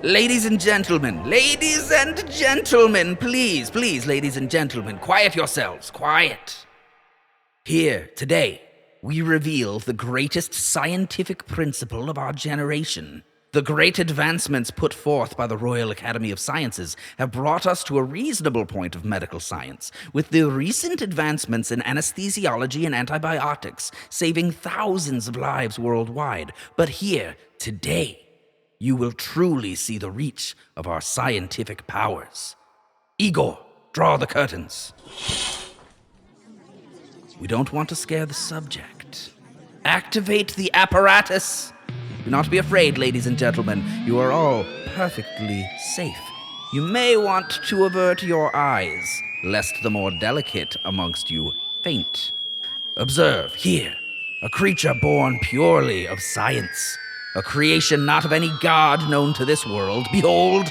Ladies and gentlemen, please, ladies and gentlemen, quiet yourselves, quiet. Here, today, we reveal the greatest scientific principle of our generation. The great advancements put forth by the Royal Academy of Sciences have brought us to a reasonable point of medical science, with the recent advancements in anesthesiology and antibiotics saving thousands of lives worldwide. But here, today, you will truly see the reach of our scientific powers. Igor, draw the curtains. We don't want to scare the subject. Activate the apparatus. Do not be afraid, ladies and gentlemen. You are all perfectly safe. You may want to avert your eyes, lest the more delicate amongst you faint. Observe here, a creature born purely of science. A creation not of any god known to this world. Behold,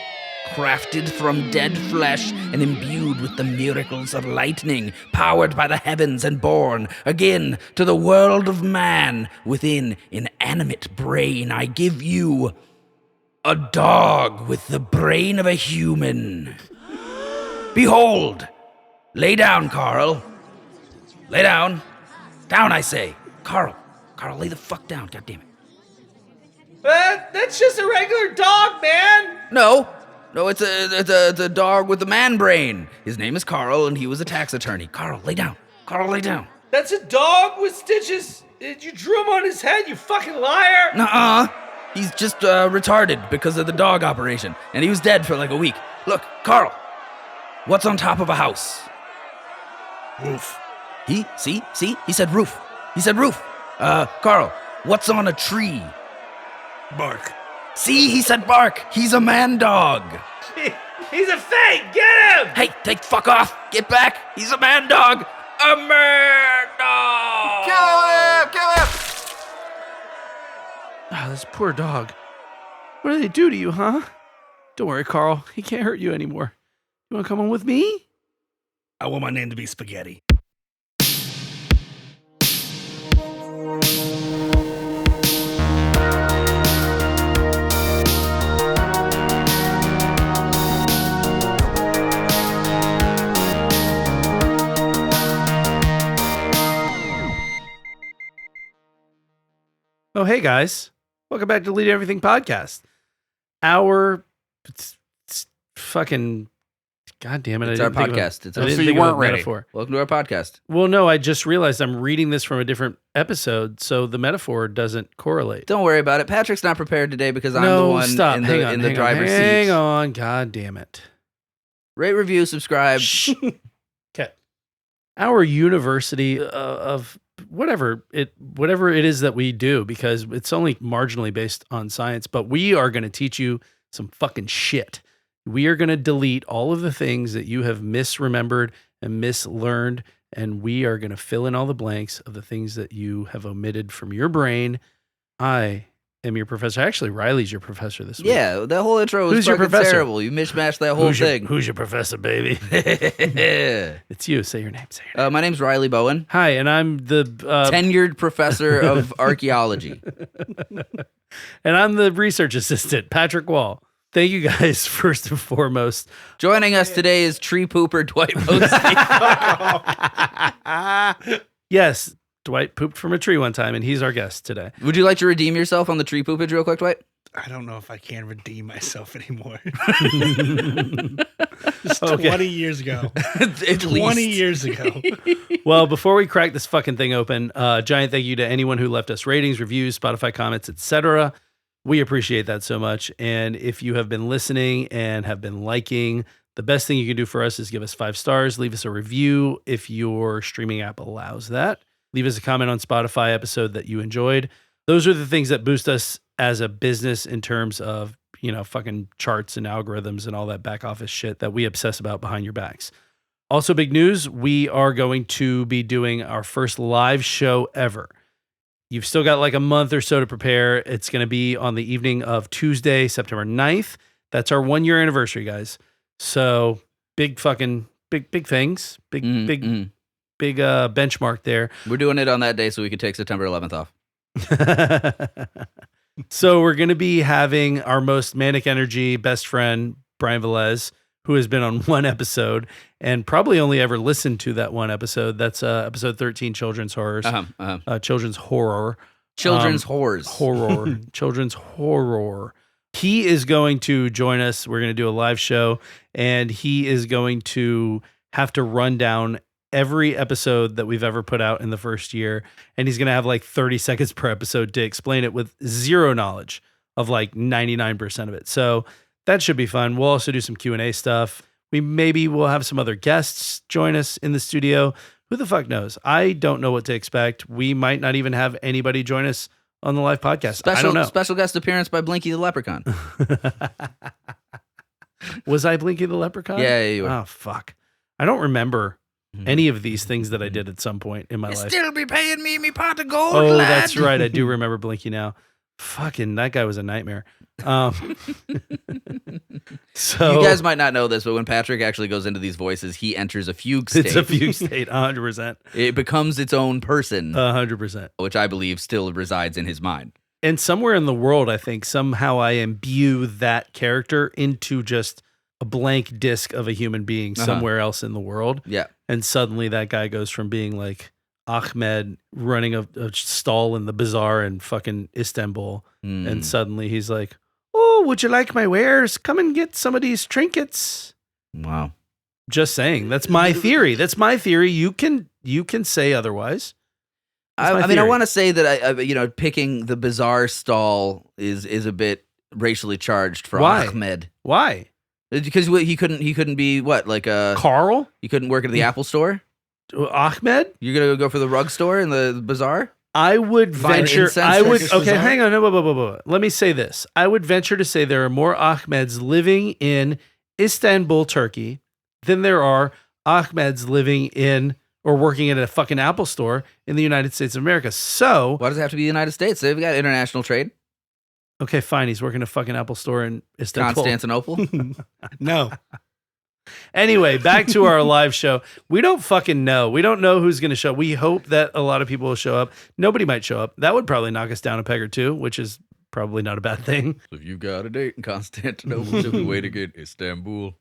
crafted from dead flesh and imbued with the miracles of lightning, powered by the heavens and born, again, to the world of man, within inanimate brain, I give you a dog with the brain of a human. Behold! Lay down, Carl. Lay down. Down, I say. Carl, lay the fuck down, goddammit. That's just a regular dog, man. No, it's a dog with a man brain. His name is Carl, and he was a tax attorney. Carl, lay down. That's a dog with stitches. You drew him on his head, you fucking liar. Nuh-uh. He's just retarded because of the dog operation, and he was dead for like a week. Look, Carl, what's on top of a house? Roof. He said roof. Carl, what's on a tree? Bark. See, he said bark. He's a man dog. He's a fake. Get him. Hey, take fuck off. Get back. He's a man dog. A man dog. Kill him! This poor dog. What do they do to you, huh? Don't worry, Carl. He can't hurt you anymore. You want to come on with me? I want my name to be Spaghetti. Oh, hey guys. Welcome back to Delete Everything Podcast. It's fucking, God damn it. It's our podcast. I didn't think of a metaphor. Welcome to our podcast. Well, no, I just realized I'm reading this from a different episode, so the metaphor doesn't correlate. Don't worry about it. Patrick's not prepared today because I'm the one in the driver's seat. Hang on. God damn it. Rate, review, subscribe. Okay. Our university of whatever it is that we do, because it's only marginally based on science, but we are going to teach you some fucking shit. We are going to delete all of the things that you have misremembered and mislearned, and we are going to fill in all the blanks of the things that you have omitted from your brain. I am your professor. Actually, Riley's your professor this week. Yeah, that whole intro was fucking terrible. You mishmashed that whole thing. Who's your professor, baby? It's you. Say your name. My name's Riley Bowen. Hi, and I'm the tenured professor of archaeology. And I'm the research assistant, Patrick Wall. Thank you guys, first and foremost. Joining us today is tree pooper Dwight Mosby. Yes, Dwight pooped from a tree one time, and he's our guest today. Would you like to redeem yourself on the tree poopage real quick, Dwight? I don't know if I can redeem myself anymore. It's 20 years ago. At 20 years ago. Well, before we crack this fucking thing open, giant thank you to anyone who left us ratings, reviews, Spotify comments, etc. We appreciate that so much. And if you have been listening and have been liking, the best thing you can do for us is give us 5 stars, leave us a review if your streaming app allows that. Leave us a comment on Spotify episode that you enjoyed. Those are the things that boost us as a business in terms of, fucking charts and algorithms and all that back office shit that we obsess about behind your backs. Also, big news, we are going to be doing our first live show ever. You've still got like a month or so to prepare. It's going to be on the evening of Tuesday, September 9th. That's our 1-year anniversary, guys. So big things, big benchmark there. We're doing it on that day so we could take September 11th off. So we're going to be having our most manic energy best friend, Brian Velez, who has been on one episode and probably only ever listened to that one episode. That's episode 13, Children's Horrors. Children's Horror. Children's Horrors. Children's Horror. He is going to join us. We're going to do a live show, and he is going to have to run down every episode that we've ever put out in the first year. And he's going to have like 30 seconds per episode to explain it with zero knowledge of like 99% of it. So that should be fun. We'll also do some Q&A stuff. Maybe we'll have some other guests join us in the studio. Who the fuck knows? I don't know what to expect. We might not even have anybody join us on the live podcast. I don't know. Special guest appearance by Blinky the Leprechaun. Was I Blinky the Leprechaun? Yeah, you were. Oh, fuck. I don't remember any of these things that I did at some point in my life. Still be paying me pot of gold, Oh, lad. that's right. I do remember Blinky now. Fucking, that guy was a nightmare. So you guys might not know this, but when Patrick actually goes into these voices, he enters a fugue state. it's a fugue state, 100%. It becomes its own person, 100%. which I believe still resides in his mind. And somewhere in the world, I think somehow I imbue that character into just a blank disc of a human being somewhere else in the world. Yeah. And suddenly that guy goes from being like Ahmed running a stall in the bazaar in fucking Istanbul. And suddenly he's like, oh, would you like my wares? Come and get some of these trinkets. Wow. Just saying. That's my theory. That's my theory. You can say otherwise. I mean, I want to say that picking the bazaar stall is a bit racially charged for Why? Ahmed. Why? Because he couldn't be what, like a Carl? He couldn't work at the Apple store. Ahmed? You're gonna go for the rug store in the bazaar. I would Find venture. incense I would. circus Okay, bazaar? hang on. No. Let me say this. I would venture to say there are more Ahmeds living in Istanbul, Turkey, than there are Ahmeds living in or working at a fucking Apple store in the United States of America. So, Why does it have to be the United States? They've got international trade. okay, fine. He's working at a fucking Apple store in Istanbul. Constantinople. No. Anyway, back to our live show. We don't fucking know. We don't know who's going to show up. We hope that a lot of people will show up. Nobody might show up. That would probably knock us down a peg or two, which is probably not a bad thing. If you've got a date in Constantinople, simply way to get Istanbul.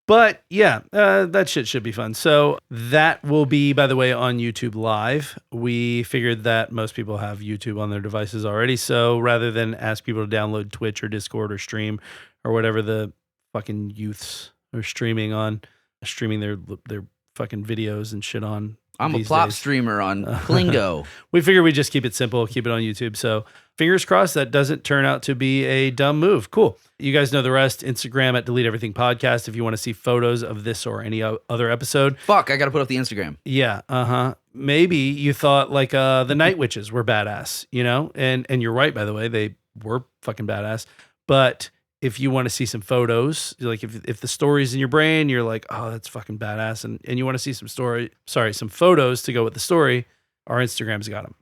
But yeah, that shit should be fun. So that will be, by the way, on YouTube Live. We figured that most people have YouTube on their devices already. So rather than ask people to download Twitch or Discord or stream or whatever the fucking youths are streaming their fucking videos and shit on. I'm a these plop days. streamer on Klingo. We figure we just keep it simple, keep it on YouTube. So fingers crossed that doesn't turn out to be a dumb move. Cool. You guys know the rest. Instagram at Delete Everything Podcast if you want to see photos of this or any other episode. Fuck, I gotta put up the Instagram. Yeah, maybe you thought like the Night Witches were badass, and you're right, by the way, they were fucking badass. But if you want to see some photos, like if the story's in your brain, you're like, oh, that's fucking badass, and you want to see some photos to go with the story, our Instagram's got them.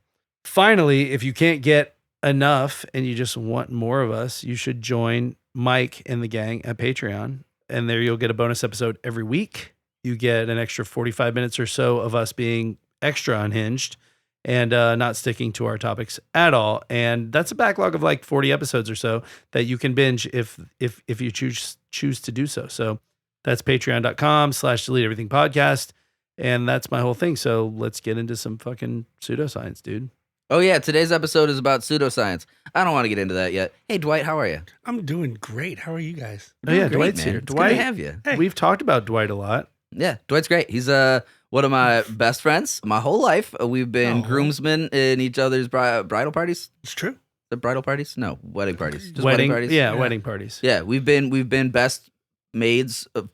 Finally, if you can't get enough and you just want more of us, you should join Mike and the gang at Patreon, and there you'll get a bonus episode every week. You get an extra 45 minutes or so of us being extra unhinged and not sticking to our topics at all. And that's a backlog of like 40 episodes or so that you can binge if you choose to do so. So that's patreon.com/delete everything podcast. And that's my whole thing. So let's get into some fucking pseudoscience, dude. Oh yeah, today's episode is about pseudoscience. I don't want to get into that yet. Hey Dwight, how are you? I'm doing great. How are you guys? Oh yeah, Great, Dwight's man. here. It's Dwight, good to have you. Hey. We've talked about Dwight a lot. Yeah, Dwight's great. He's one of my best friends. My whole life, we've been groomsmen in each other's bridal parties. It's true. The bridal parties? No, wedding parties. Just wedding parties. Yeah, wedding parties. Yeah, we've been best maids of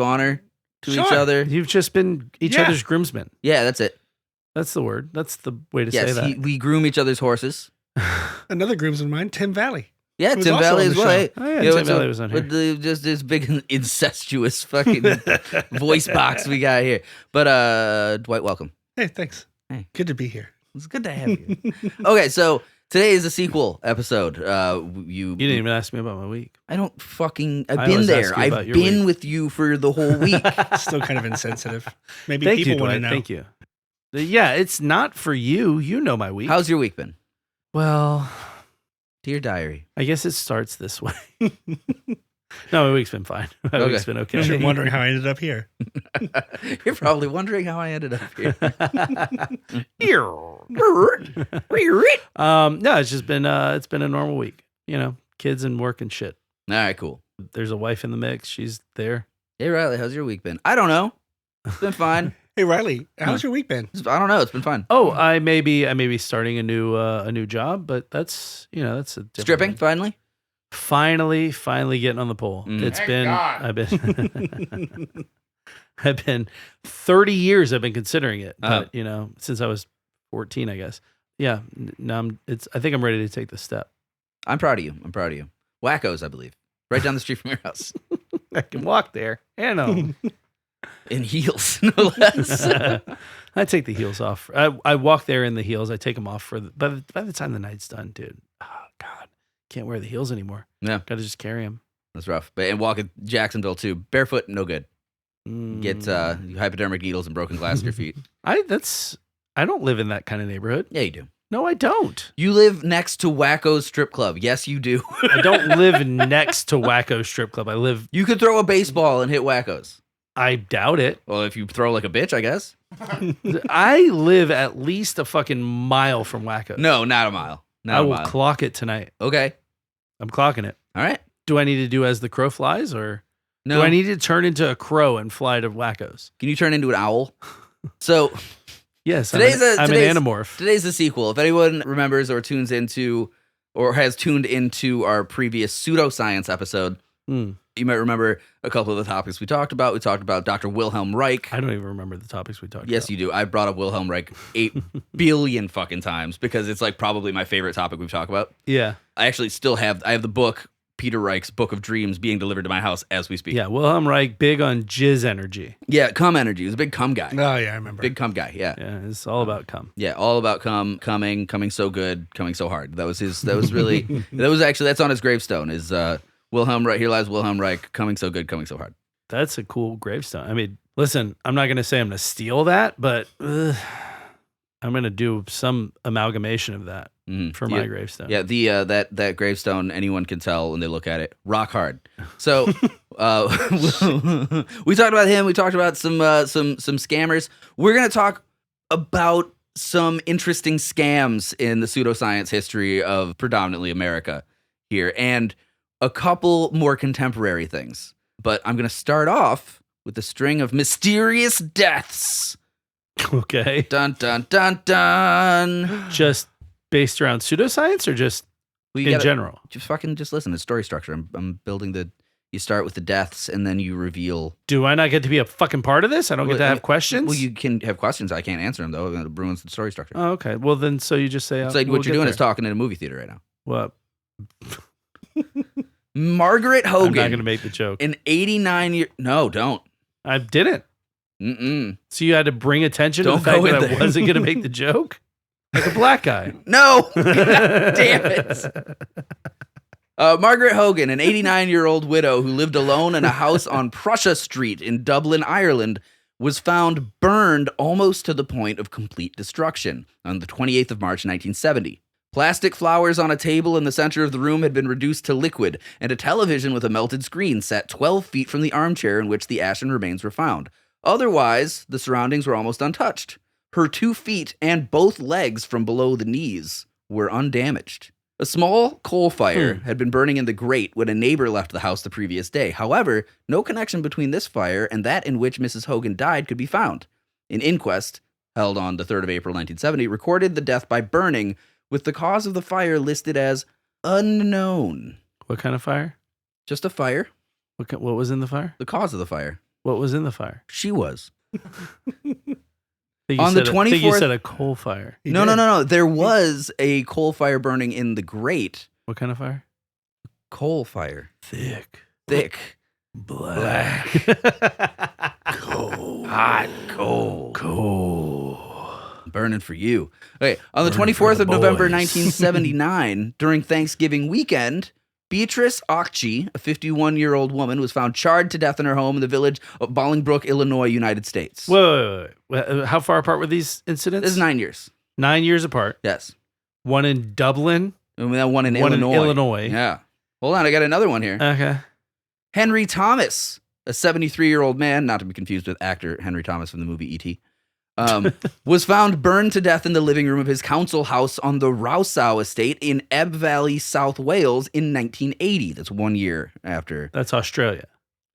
honor to each Sure. other. You've just been each Yeah. other's groomsmen. Yeah, that's it. That's the word. That's the way to say Yes, that. we groom each other's horses. Another groomsman of mine, Tim Valley. Yeah, Who's Tim also Valley on as the well. show. Hey, Oh, yeah, you know, Tim Valley was on with just this big incestuous fucking voice box we got here. But Dwight, welcome. Hey, thanks. Hey. Good to be here. It's good to have you. Okay, so today is a sequel episode. You didn't even ask me about my week. I don't fucking. I've I been always there. ask you about I've your been week. with you for the whole week. Still kind of insensitive. Maybe Thank people you, want to Dwight. know. Thank you. Yeah, it's not for you. You know my week. How's your week been? Well, Dear diary. I guess it starts this way. No, my week's been fine. My week's been okay. You're wondering how I ended up here. You're probably wondering how I ended up here. No, it's just been it's been a normal week. You know, kids and work and shit. All right, cool. There's a wife in the mix. She's there. Hey, Riley, how's your week been? I don't know. It's been fine. Hey, Riley, how's your week been? I don't know. It's been fun. Oh, I may be starting a new job, but that's a different Stripping, thing. finally? Finally getting on the pole. It's Thank been God. I've been 30 years I've been considering it. Uh-huh. But, since I was 14, I guess. Yeah. Now I think I'm ready to take the step. I'm proud of you. Wackos, I believe. Right down the street from your house. I can walk there. And In heels, no less. I take the heels off. I walk there in the heels. I take them off by the time the night's done, dude. Oh God, can't wear the heels anymore. Yeah. Got to just carry them. That's rough. And walk at Jacksonville, too. Barefoot, no good. Get hypodermic needles and broken glass in your feet. I don't live in that kind of neighborhood. Yeah, you do. No, I don't. You live next to Wacko's Strip Club. Yes, you do. I don't live next to Wacko Strip Club. You could throw a baseball and hit Wacko's. I doubt it. Well, if you throw like a bitch, I guess. I live at least a fucking mile from Wacko. No, not a mile. Not I a will mile. clock it tonight. Okay. I'm clocking it. All right. Do I need to do as the crow flies, or No. do I need to turn into a crow and fly to Wacko's? Can you turn into an owl? So Yes, I'm Today's an anamorph. today's the sequel. If anyone remembers or tunes into or has tuned into our previous Pseudoscience episode, you might remember a couple of the topics we talked about. We talked about Dr. Wilhelm Reich. I don't even remember the topics we talked about. Yes, you do. I brought up Wilhelm Reich 8 billion fucking times because it's like probably my favorite topic we've talked about. Yeah. I actually I have the book, Peter Reich's Book of Dreams, being delivered to my house as we speak. Yeah, Wilhelm Reich, big on jizz energy. Yeah, cum energy. He was a big cum guy. Oh, yeah, I remember. Big cum guy, yeah. Yeah, it's all about cum. Yeah, all about coming so good, coming so hard. That was that's on his gravestone, is Wilhelm Reich, here lies Wilhelm Reich, coming so good, coming so hard. That's a cool gravestone. I mean, listen, I'm not going to say I'm going to steal that, but I'm going to do some amalgamation of that for my gravestone. Yeah, that gravestone, anyone can tell when they look at it, rock hard. So we talked about him. We talked about some scammers. We're gonna talk about some interesting scams in the pseudoscience history of predominantly America here, and a couple more contemporary things. But I'm gonna start off with a string of mysterious deaths. Okay. Dun dun dun dun. Just based around pseudoscience or just in general? Just listen to story structure. I'm building you start with the deaths and then you reveal. Do I not get to be a fucking part of this? I don't get to have questions? Well, you can have questions. I can't answer them though. It ruins the story structure. Oh, okay. Well, then, so you just say, It's like we'll what you're get doing there. is talking in a movie theater right now. What? Margaret Hogan. I'm not going to make the joke. An 89-year. No, don't. I didn't. Mm-mm. So you had to bring attention to the Don't fact go that in I there. wasn't going to make the joke? Like a black guy. No. God damn it. Margaret Hogan, an 89-year-old widow who lived alone in a house on Prussia Street in Dublin, Ireland, was found burned almost to the point of complete destruction on the 28th of March, 1970. Plastic flowers on a table in the center of the room had been reduced to liquid, and a television with a melted screen sat 12 feet from the armchair in which the ashen remains were found. Otherwise, the surroundings were almost untouched. Her 2 feet and both legs from below the knees were undamaged. A small coal fire had been burning in the grate when a neighbor left the house the previous day. However, no connection between this fire and that in which Mrs. Hogan died could be found. An inquest, held on the 3rd of April 1970, recorded the death by burning, with the cause of the fire listed as unknown. What kind of fire? Just a fire. What was in the fire? The cause of the fire. What was in the fire? She was. On On the I think you 24th said a coal fire. No. There was a coal fire burning in the grate. What kind of fire? Coal fire. Thick. Black. Coal. Hot coal. Coal. Burning for you. Okay, on the Burning 24th for of the November, boys. 1979, during Thanksgiving weekend, Beatrice Ochchi, a 51-year-old woman, was found charred to death in her home in the village of Bolingbrook, Illinois, United States. Wait. How far apart were these incidents? This is 9 years. 9 years apart. Yes. One in Dublin And that one in One in Illinois. Illinois. Yeah. Hold on, I got another one here. Okay. Henry Thomas, a 73-year-old man, not to be confused with actor Henry Thomas from the movie E.T., was found burned to death in the living room of his council house on the Rowsow estate in Ebb Valley, South Wales in 1980. That's 1 year after. That's Australia.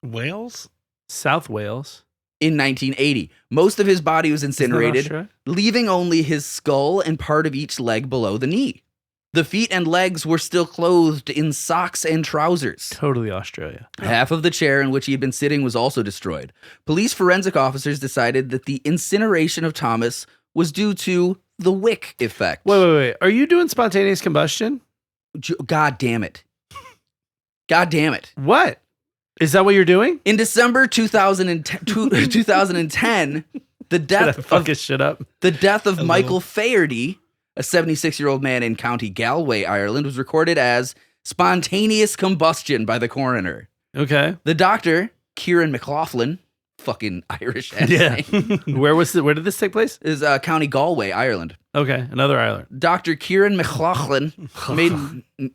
Wales? South Wales. In 1980. Most of his body was Isn't that incinerated, Australia? leaving only his skull and part of each leg below the knee. The feet and legs were still clothed in socks and trousers. Totally Australia. Half of the chair in which he had been sitting was also destroyed. Police forensic officers decided that the incineration of Thomas was due to the wick effect. Wait. Are you doing spontaneous combustion? God damn it. God damn it. What? Is that what you're doing? In December 2010, the death Fuck of his shit up. The death of A Michael Faherty, a 76-year-old man in County Galway, Ireland, was recorded as spontaneous combustion by the coroner. Okay. The doctor, Kieran McLaughlin, fucking Irish ass Yeah. name, Where did this take place? is County Galway, Ireland. Okay. Another island. Dr. Kieran McLaughlin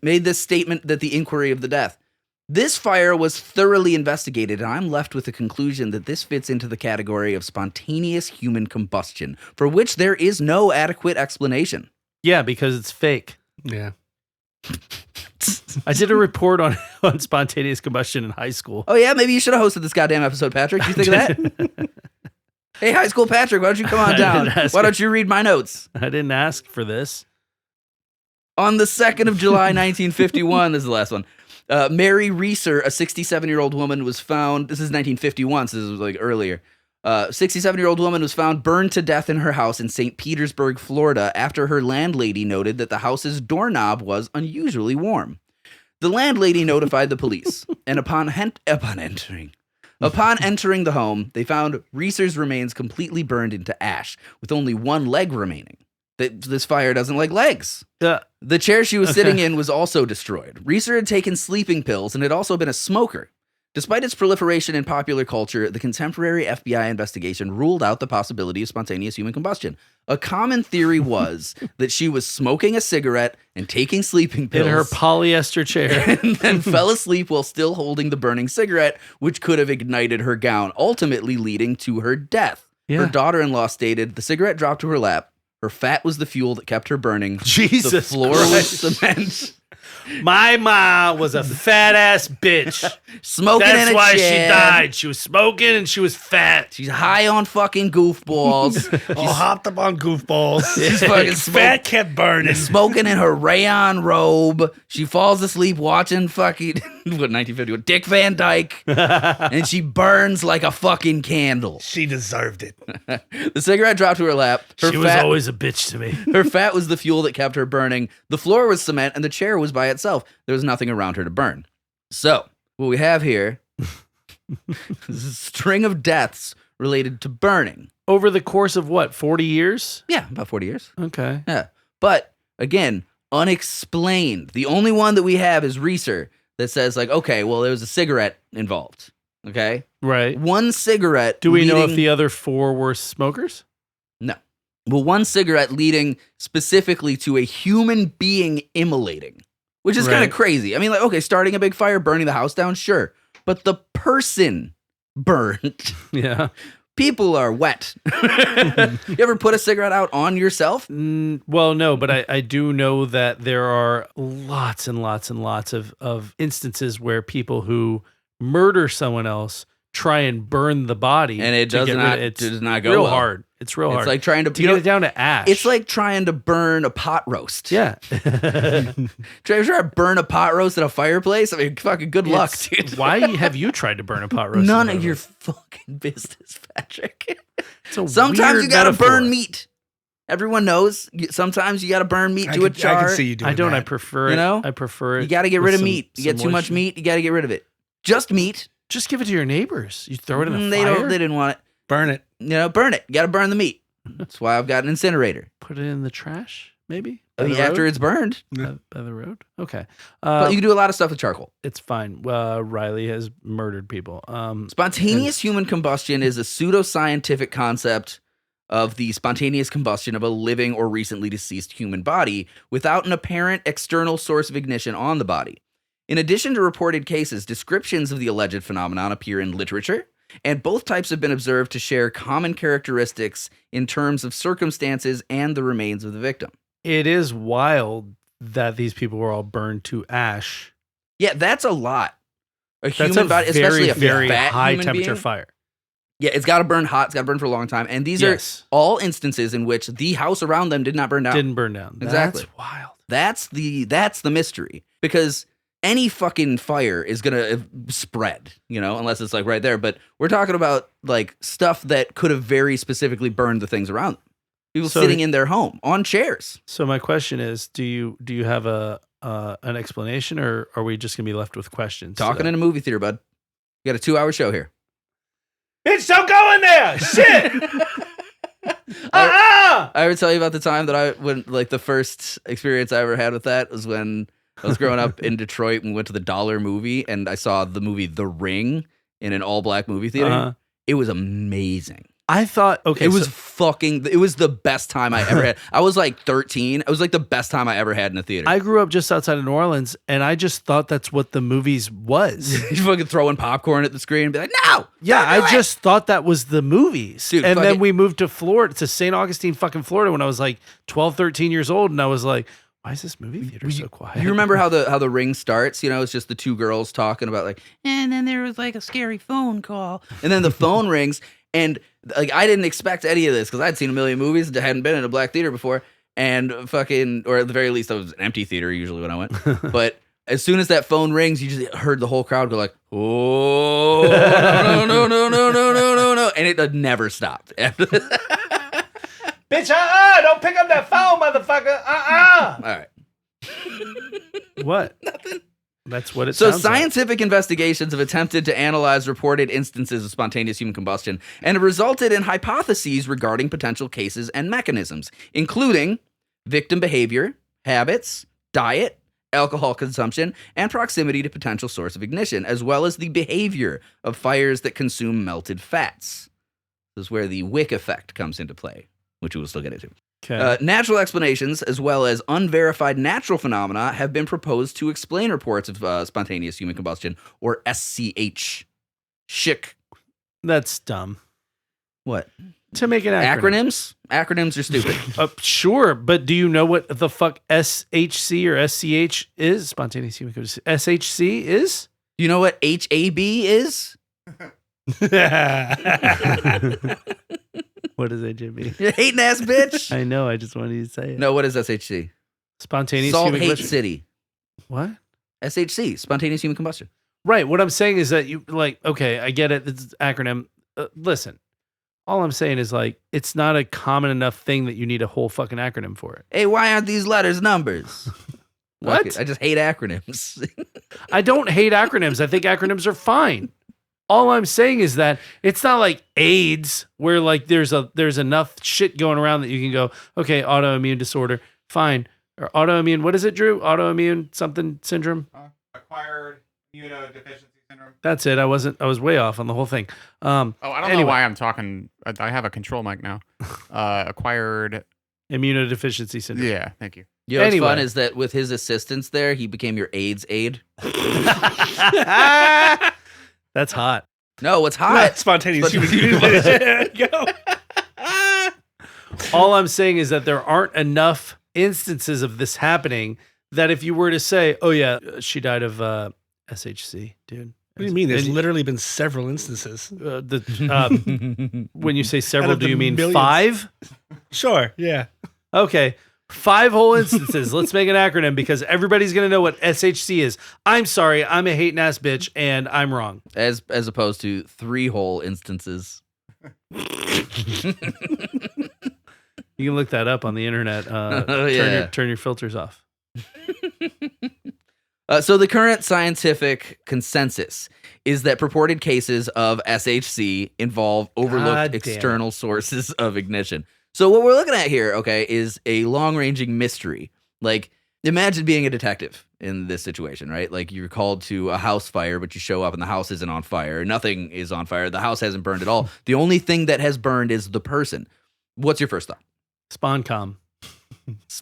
made this statement that the inquiry of the death. This fire was thoroughly investigated, and I'm left with the conclusion that this fits into the category of spontaneous human combustion, for which there is no adequate explanation. Yeah, because it's fake. Yeah. I did a report on spontaneous combustion in high school. Oh, yeah, maybe you should have hosted this goddamn episode, Patrick. Do you think of that? Hey, high school Patrick, why don't you come on I down? didn't ask Why don't you read my notes? I didn't ask for this. On the 2nd of July, 1951, this is the last one. Mary Reeser, a 67-year-old woman, was found. This is 1951, so this was like earlier. 67-year-old woman was found burned to death in her house in St. Petersburg, Florida, after her landlady noted that the house's doorknob was unusually warm. The landlady notified the police, and upon entering the home, they found Reeser's remains completely burned into ash, with only one leg remaining. This fire doesn't like legs. The chair she was sitting in was also destroyed. Reeser had taken sleeping pills and had also been a smoker. Despite its proliferation in popular culture, the contemporary FBI investigation ruled out the possibility of spontaneous human combustion. A common theory was that she was smoking a cigarette and taking sleeping pills In her polyester chair. and then fell asleep while still holding the burning cigarette, which could have ignited her gown, ultimately leading to her death. Yeah. Her daughter-in-law stated the cigarette dropped to her lap. Her fat was the fuel that kept her burning. Jesus The floor Christ. was cement. My ma was a fat ass bitch. Smoking in That's a why she chair. died. She was smoking and she was fat. She's high on fucking goofballs. All hopped up on goofballs. She's fucking Fat kept burning. smoking in her rayon robe. She falls asleep watching fucking, 1951, Dick Van Dyke. And she burns like a fucking candle. She deserved it. The cigarette dropped to her lap. She was always a bitch to me. Her fat was the fuel that kept her burning. The floor was cement and the chair was by itself. There was nothing around her to burn. So, what we have here is a string of deaths related to burning. Over the course of what, 40 years? Yeah, about 40 years. Okay. Yeah. But, again, unexplained. The only one that we have is Reeser that says, like, okay, well, there was a cigarette involved. Okay? Right. One cigarette. Do we know if leading- the other four were smokers? No. Well, one cigarette leading specifically to a human being immolating, which is kind Right. of crazy. I mean, like, okay, starting a big fire, burning the house down, sure. But the person burned. Yeah. People are wet. You ever put a cigarette out on yourself? Well, no, but I do know that there are lots and lots and lots of instances where people who murder someone else try and burn the body. And it to does get rid not- of it. It's does not go real well. hard. It's real hard. It's like trying to, to get it down to ash. It's like trying to burn a pot roast. yeah. Try to burn a pot roast at a fireplace. I mean, fucking good luck, It's- dude. Why have you tried to burn a pot roast? None of your fucking business, Patrick. It's a Sometimes weird you gotta metaphor. burn meat. Everyone knows. Sometimes you gotta burn meat to a I char. can see you doing I don't. that. I prefer it. You know? I prefer it. You gotta get with rid of some- meat. You get some too much moisture. meat. You gotta get rid of it. Just meat. Just give it to your neighbors. You throw it in a They fire. don't. They didn't want it. Burn it. You know, burn it. You gotta burn the meat. That's why I've got an incinerator. Put it in the trash, maybe. I mean, after it's burned, by the road. Okay. but you can do a lot of stuff with charcoal. It's fine. Riley has murdered people. Spontaneous human combustion is a pseudoscientific concept of the spontaneous combustion of a living or recently deceased human body without an apparent external source of ignition on the body. In addition to reported cases, descriptions of the alleged phenomenon appear in literature, and both types have been observed to share common characteristics in terms of circumstances and the remains of the victim. It is wild that these people were all burned to ash. Yeah, that's a lot. That's Human body, especially a very fat high human temperature being. fire. Yeah, it's got to burn hot. It's got to burn for a long time. And these Yes. are all instances in which the house around them did not burn down. Didn't burn down. Exactly. That's wild. That's the mystery, because any fucking fire is gonna spread, unless it's like right there. But we're talking about like stuff that could have very specifically burned the things around them. People sitting in their home on chairs. So my question is, do you have an explanation, or are we just gonna be left with questions? Talking in a movie theater, bud. We got a 2-hour show here. Bitch, don't go in there. Shit. I ever tell you about the time that the first experience I ever had with that was when I was growing up in Detroit and we went to the Dollar Movie, and I saw the movie The Ring in an all-black movie theater. Uh-huh. It was amazing. I thought, okay, it was the best time I ever had. I was like 13. It was like the best time I ever had in a theater. I grew up just outside of New Orleans, and I just thought that's what the movies was. You fucking throwing popcorn at the screen and be like, no! Yeah, don't do I it!" just thought that was the movies. Dude, and then fucking- we moved to Florida, to St. Augustine, fucking Florida, when I was like 12, 13 years old, and I was like, why is this movie theater so quiet? You remember how the Ring starts? It's just the two girls talking about like, and then there was like a scary phone call, and then the phone rings, and like I didn't expect any of this because I'd seen a million movies and hadn't been in a black theater before, and fucking, or at the very least, it was an empty theater usually when I went. But as soon as that phone rings, you just heard the whole crowd go like, oh no no no no no no no no, and it never stopped. Bitch, don't pick up that phone, motherfucker. All right. What? Nothing. That's what it So sounds like. scientific investigations have attempted to analyze reported instances of spontaneous human combustion and have resulted in hypotheses regarding potential cases and mechanisms, including victim behavior, habits, diet, alcohol consumption, and proximity to potential source of ignition, as well as the behavior of fires that consume melted fats. This is where the wick effect comes into play, which we will still get into. Okay. Natural explanations, as well as unverified natural phenomena, have been proposed to explain reports of spontaneous human combustion, or SCH. Schick. That's dumb. What? To make an acronym. Acronyms are stupid. Sure, but do you know what the fuck SHC or SCH is? Spontaneous human combustion. SHC is? You know what HAB is? What is HAB? You hating ass bitch. I know, I just wanted you to say it. No, what is SHC? Spontaneous Salt human Hate combustion. City. What? SHC, spontaneous human combustion. Right. What I'm saying is that you like, okay, I get it. It's an acronym. Listen, all I'm saying is like, it's not a common enough thing that you need a whole fucking acronym for it. Hey, why aren't these letters numbers? What? Okay, I just hate acronyms. I don't hate acronyms. I think acronyms are fine. All I'm saying is that it's not like AIDS, where like there's enough shit going around that you can go, okay, autoimmune disorder, fine. Or autoimmune, what is it, Drew? Autoimmune something syndrome? Acquired immunodeficiency syndrome. That's it. I was way off on the whole thing. Oh, I don't anyway. know why I'm talking. I have a control mic now. Acquired. Immunodeficiency syndrome. Yeah, thank you. You know what's Anyway. fun is that with his assistance there, he became your AIDS aide. That's hot. No, what's hot? Spontaneous human Spontaneous combustion. Go. All I'm saying is that there aren't enough instances of this happening that if you were to say, oh yeah, she died of SHC, dude. What do you mean? There's And, literally been several instances. when you say Out several, of do the you mean millions. 5? Sure, yeah. Okay. 5 whole instances. Let's make an acronym because everybody's going to know what SHC is. I'm sorry. I'm a hating ass bitch and I'm wrong. As opposed to 3 whole instances. You can look that up on the internet. Oh, yeah. Turn your filters off. So the current scientific consensus is that purported cases of SHC involve God overlooked damn external sources of ignition. So what we're looking at here, okay, is a long-ranging mystery. Like, imagine being a detective in this situation, right? Like, you're called to a house fire, but you show up and the house isn't on fire. Nothing is on fire. The house hasn't burned at all. The only thing that has burned is the person. What's your first thought? Spawncom.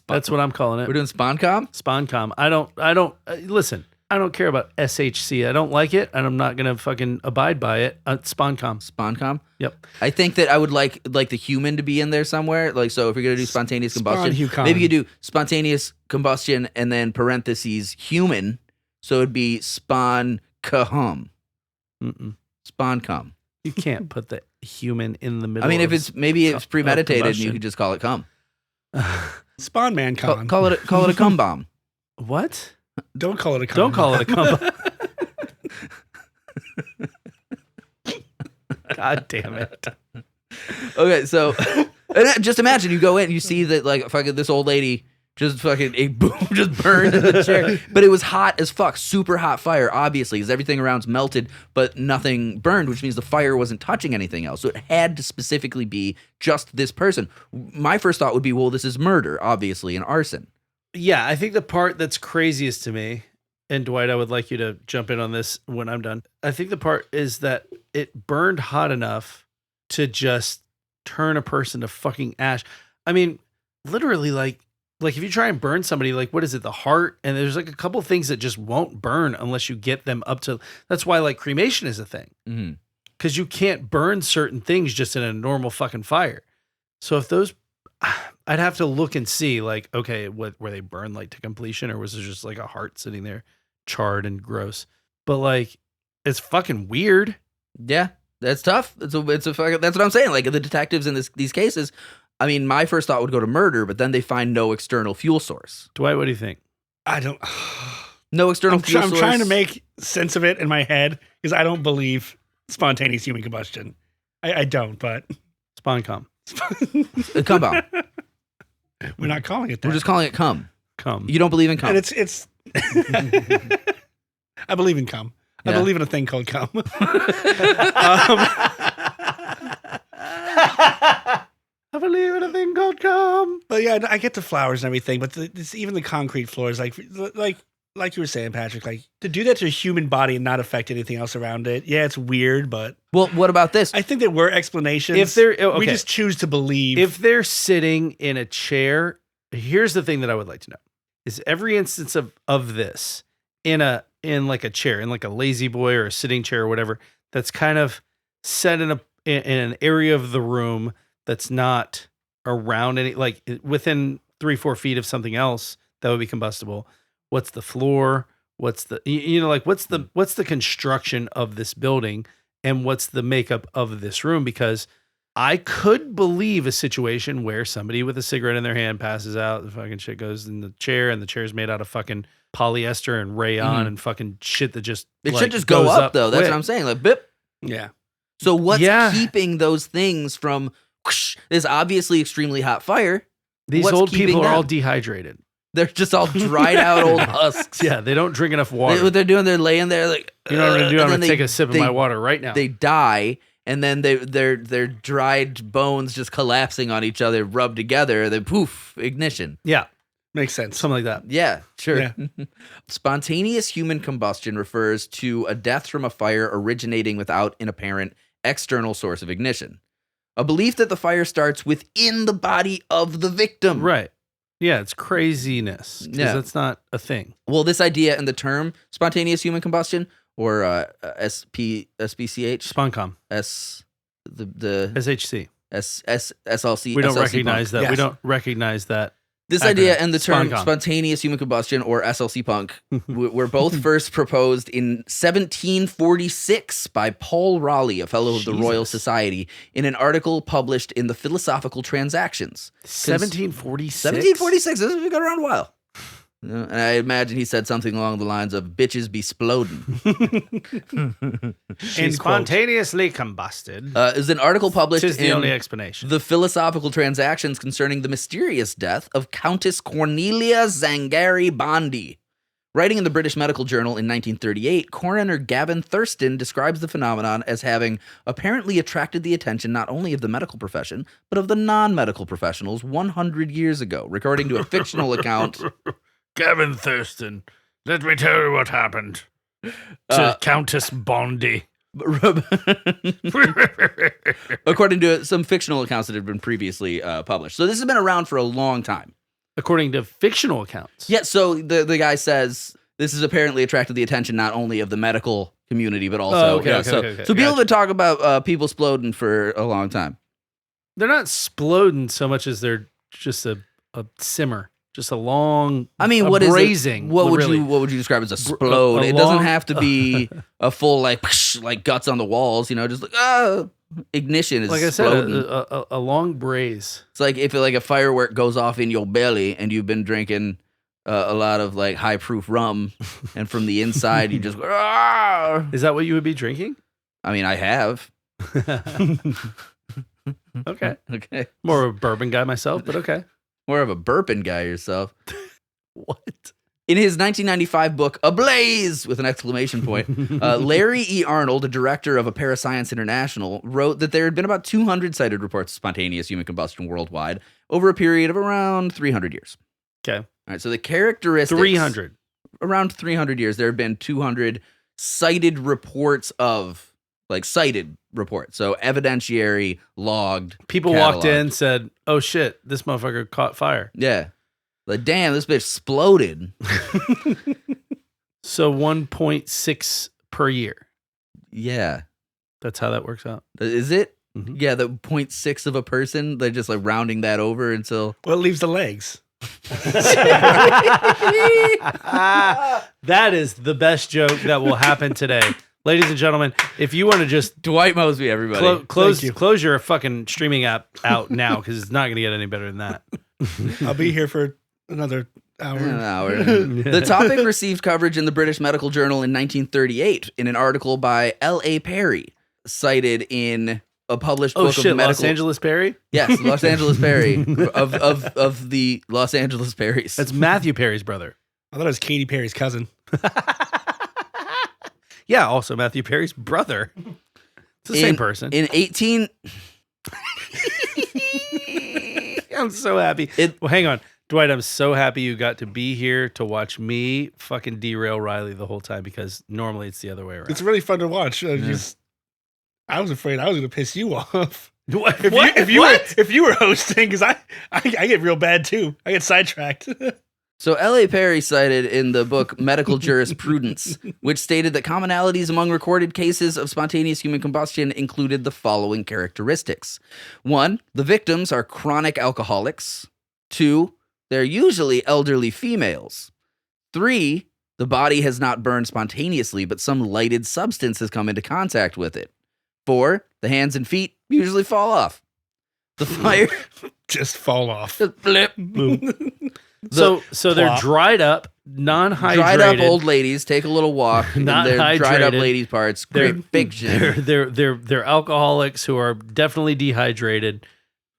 That's what I'm calling it. We're doing Spawncom? Spawncom. I don't listen. I don't care about SHC. I don't like it, and I'm not gonna fucking abide by it. Spawncom. Spawncom? Yep. I think that I would like the human to be in there somewhere. Like, so if you're gonna do spontaneous combustion, Spawn-hucon. maybe you do spontaneous combustion and then parentheses human. So it'd be spawn-kahum. Spawncom. You can't put the human in the middle. I mean, if of it's premeditated, and you combustion. could just call it cum. Spawn Man Con. Call it a cum bomb. What? Don't call it a con. Don't call it a combo. God damn it. Okay, so and just imagine you go in and you see that like fucking this old lady just fucking just burned in the chair, but it was hot as fuck, super hot fire, obviously, because everything around's melted, but nothing burned, which means the fire wasn't touching anything else. So it had to specifically be just this person. My first thought would be, well, this is murder, obviously, and arson. Yeah, I think the part that's craziest to me, and Dwight, I would like you to jump in on this when I'm done. I think the part is that it burned hot enough to just turn a person to fucking ash. I mean, literally, like if you try and burn somebody, like what is it, the heart? And there's like a couple things that just won't burn unless you get them up to. That's why like cremation is a thing, because you can't burn certain things just in a normal fucking fire. So if those, I'd have to look and see, like, okay, what were they burned like to completion, or was it just like a heart sitting there, charred and gross? But like, it's fucking weird. Yeah, that's tough. It's a fucking, that's what I'm saying. Like the detectives in these cases, I mean, my first thought would go to murder, but then they find no external fuel source. Dwight, what do you think? I don't. No external fuel source. I'm trying to make sense of it in my head because I don't believe spontaneous human combustion. I don't, but Spawncom. Cum bomb. We're not calling it that. We're just calling it cum. Cum. You don't believe in cum. And it's. I believe in cum. I Yeah. believe in a thing called cum. I believe in a thing called cum. But yeah, I get the flowers and everything, but even the concrete floors, like you were saying, Patrick, like to do that to a human body and not affect anything else around it. Yeah, it's weird, but Well, what about this? I think there were explanations. If they're okay. We just choose to believe. If they're sitting in a chair, here's the thing that I would like to know: is every instance of this in like a chair, in like a lazy boy or a sitting chair or whatever, that's kind of set in an area of the room that's not around any, like within 3-4 feet of something else that would be combustible. What's the floor? What's the, like what's the construction of this building, and what's the makeup of this room? Because I could believe a situation where somebody with a cigarette in their hand passes out, the fucking shit goes in the chair, and the chair's made out of fucking polyester and rayon and fucking shit that just It should just go goes up though. That's quick. what I'm saying. Like, bip. yeah. So what's Yeah. keeping those things from this obviously extremely hot fire? These What's old keeping people are all them? dehydrated. They're just all dried out old husks. Yeah, they don't drink enough water. What they're doing, they're laying there like. You know what I'm gonna do? I'm and gonna then take a sip of my water right now. They die, and then their dried bones just collapsing on each other, rubbed together. Then poof, ignition. Yeah, Makes sense. something like that. Yeah, sure. Yeah. Spontaneous human combustion refers to a death from a fire originating without an apparent external source of ignition. A belief that the fire starts within the body of the victim. Right. Yeah, it's craziness. 'Cause Yeah. that's not a thing. Well, this idea and the term spontaneous human combustion, or SPCH, Spawncom. the SHC. SLC. We don't SLC recognize punk. that. We Yes. don't recognize that. This acronym. idea and the term Spawncom. spontaneous human combustion, or SLC punk, were both first proposed in 1746 by Paul Raleigh, a fellow of the Royal Jesus. Society, in an article published in the Philosophical Transactions. 1746. 1746. This has been around a while. And I imagine he said something along the lines of "bitches be splodin'." And spontaneously combusted. Is an article published Is the in only explanation. the Philosophical Transactions concerning the mysterious death of Countess Cornelia Zangari Bondi. Writing in the British Medical Journal in 1938, coroner Gavin Thurston describes the phenomenon as having apparently attracted the attention not only of the medical profession, but of the non-medical professionals 100 years ago, according to a fictional account. Gavin Thurston, let me tell you what happened to Countess Bondi. according to some fictional accounts that have been previously published. So this has been around for a long time. According to fictional accounts. Yeah, so the guy says this has apparently attracted the attention not only of the medical community, but also... okay. So people have been talking about people sploding for a long time. They're not sploding so much as they're just a simmer. Just a long, what braising. Is it? What really. would you describe as a splode? It doesn't have to be a full like guts on the walls, just like ignition is like I said, sploding. a long braise. It's like if a firework goes off in your belly and you've been drinking a lot of like high proof rum, and from the inside you just go. Ah! Is that what you would be drinking? I have. Okay. Okay. More of a bourbon guy myself, but okay. More of a burping guy yourself. What? In his 1995 book, Ablaze, with an exclamation point, Larry E. Arnold, a director of Pseudoscience International, wrote that there had been about 200 cited reports of spontaneous human combustion worldwide over a period of around 300 years. Okay. All right, so the characteristics... 300. Around 300 years, there have been 200 cited reports of... cited reports. So evidentiary, logged, people cataloged. walked in, said, "Oh shit, this motherfucker caught fire." Yeah. Like, damn, this bitch exploded. So 1.6 per year. Yeah. That's how that works out. Is it? Mhm. Yeah, the 0.6 of a person. They're just rounding that over until... Well, it leaves the legs. That is the best joke that will happen today. Ladies and gentlemen, if you want to just Dwight Mosby, everybody. close your fucking streaming app out now, because it's not going to get any better than that. I'll be here for another hour. An hour. The topic received coverage in the British Medical Journal in 1938 in an article by L.A. Perry, cited in a published book of medical... Los Angeles Perry? Yes, Los Angeles Perry of the Los Angeles Perrys. That's Matthew Perry's brother. I thought it was Katy Perry's cousin. Yeah, also Matthew Perry's brother. It's the same person. In 18... I'm so happy. Well, hang on. Dwight, I'm so happy you got to be here to watch me fucking derail Riley the whole time, because normally it's the other way around. It's really fun to watch. I was afraid I was going to piss you off. What? If you were hosting, because I get real bad too. I get sidetracked. So L.A. Perry cited in the book Medical Jurisprudence, which stated that commonalities among recorded cases of spontaneous human combustion included the following characteristics. 1, the victims are chronic alcoholics. 2, they're usually elderly females. 3, the body has not burned spontaneously, but some lighted substance has come into contact with it. 4, the hands and feet usually fall off. The fire... Just fall off. Just blip. So they're dried up, non-hydrated. Dried up old ladies take a little walk. Not in their dried up hydrated. ladies parts. Great fiction. They're alcoholics who are definitely dehydrated.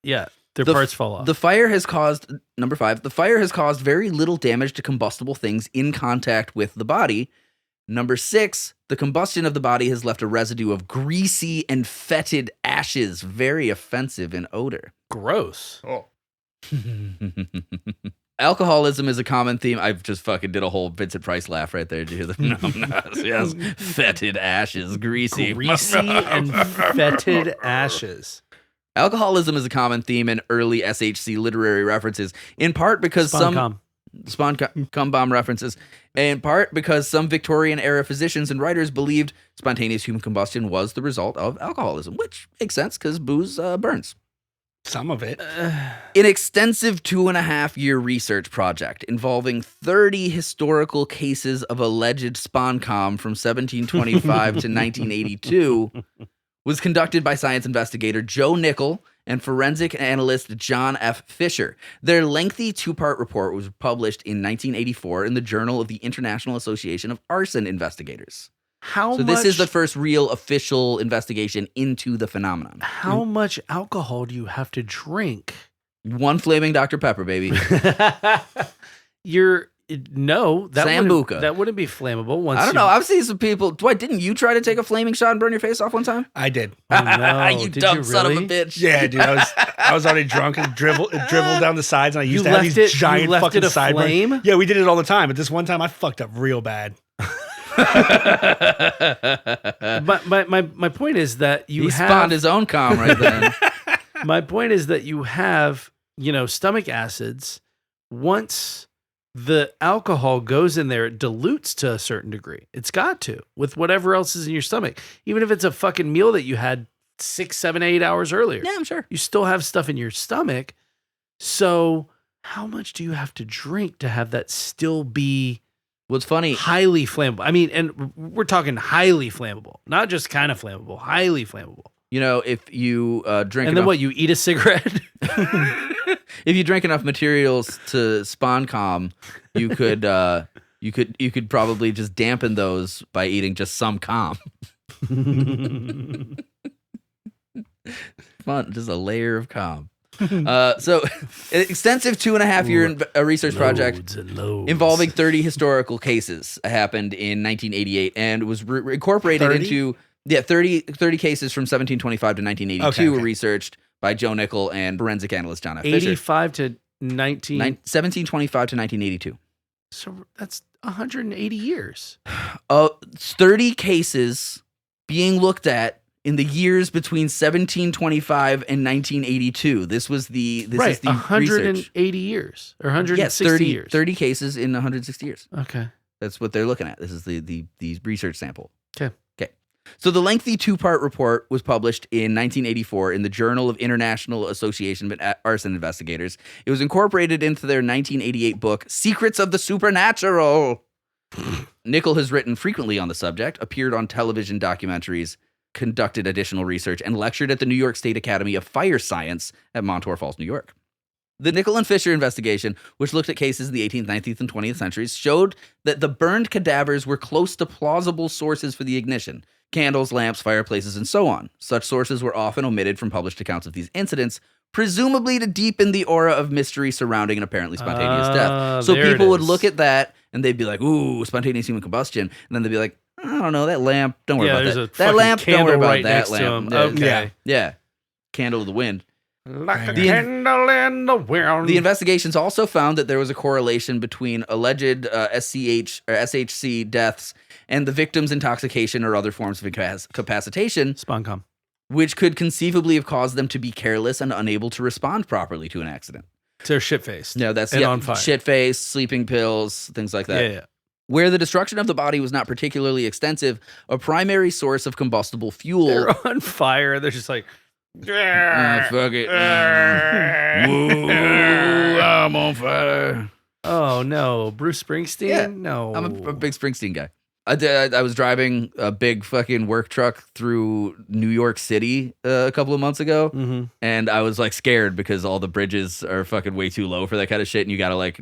Yeah, their parts fall off. The fire has caused, number 5, the fire has caused very little damage to combustible things in contact with the body. Number 6, the combustion of the body has left a residue of greasy and fetid ashes, very offensive in odor. Gross. Oh. Alcoholism is a common theme. I just fucking did a whole Vincent Price laugh right there. Did you hear the yes, fetid ashes, greasy and fetid ashes. Alcoholism is a common theme in early SHC literary references, in part because some bomb references, in part because some Victorian era physicians and writers believed spontaneous human combustion was the result of alcoholism, which makes sense because booze burns. Some of it. An extensive 2.5-year research project involving 30 historical cases of alleged sponcom from 1725 to 1982 was conducted by science investigator Joe Nickel and forensic analyst John F. Fisher. Their lengthy 2-part report was published in 1984 in the Journal of the International Association of Arson Investigators. This is the first real official investigation into the phenomenon. How much alcohol do you have to drink? 1 flaming Dr. Pepper, baby. Sambuca. That wouldn't be flammable. I don't know. I've seen some people. Dwight, didn't you try to take a flaming shot and burn your face off one time? I did. Oh, no. You dumb son of a bitch. Yeah, dude. I was already drunk and dribbled down the sides, and I used to have these giant fucking sideburns. Flame? Yeah, we did it all the time. But this one time, I fucked up real bad. My point is that He spawned his own com right then. My point is that you have, stomach acids. Once the alcohol goes in there, it dilutes to a certain degree. It's got to, with whatever else is in your stomach. Even if it's a fucking meal that you had 6, 7, 8 hours earlier. Yeah, I'm sure. You still have stuff in your stomach. So how much do you have to drink to have that still be What's funny, highly flammable? I mean, and we're talking highly flammable, not just kind of flammable, highly flammable. if you drink And then what, you eat a cigarette? if you drink enough materials to spawn com, you could probably just dampen those by eating just some com. Fun, just a layer of com. So, an extensive 2.5 year research project involving 30 historical cases happened in 1988 and was incorporated 30? into 30 cases from 1725 to 1982 were researched by Joe Nickel and forensic analyst John F. Fisher. 85 to 1725 to 1982. So that's 180 years. 30 cases being looked at in the years between 1725 and 1982. This is the 180 research. years or 160 Yes, 30 years. 30 cases in 160 years. Okay. That's what they're looking at. This is the research sample. Okay. So the lengthy 2-part report was published in 1984 in the Journal of International Association of Arson Investigators. It was incorporated into their 1988 book, Secrets of the Supernatural. Nickel has written frequently on the subject, appeared on television documentaries, conducted additional research, and lectured at the New York State Academy of Fire Science at Montour Falls, New York. The Nickel and Fisher investigation, which looked at cases in the 18th, 19th, and 20th centuries, showed that the burned cadavers were close to plausible sources for the ignition. Candles, lamps, fireplaces, and so on. Such sources were often omitted from published accounts of these incidents, presumably to deepen the aura of mystery surrounding an apparently spontaneous death. So people would look at that and they'd be like, ooh, spontaneous human combustion. And then they'd be like, I don't know, that lamp, don't worry about that. That lamp, don't worry about that lamp. Okay. Yeah. Candle of the wind. Like a candle in the wind. The investigations also found that there was a correlation between alleged SCH or SHC deaths and the victim's intoxication or other forms of incapacitation, Sponcom, which could conceivably have caused them to be careless and unable to respond properly to an accident. They're shit-faced. No, that's on fire. Shit-faced, sleeping pills, things like that. Yeah. Where the destruction of the body was not particularly extensive, a primary source of combustible fuel. They're on fire. They're just like, fuck it. Whoa, I'm on fire. oh no, Bruce Springsteen? Yeah. No. I'm a big Springsteen guy. I was driving a big fucking work truck through New York City a couple of months ago, and I was like scared because all the bridges are fucking way too low for that kind of shit, and you gotta like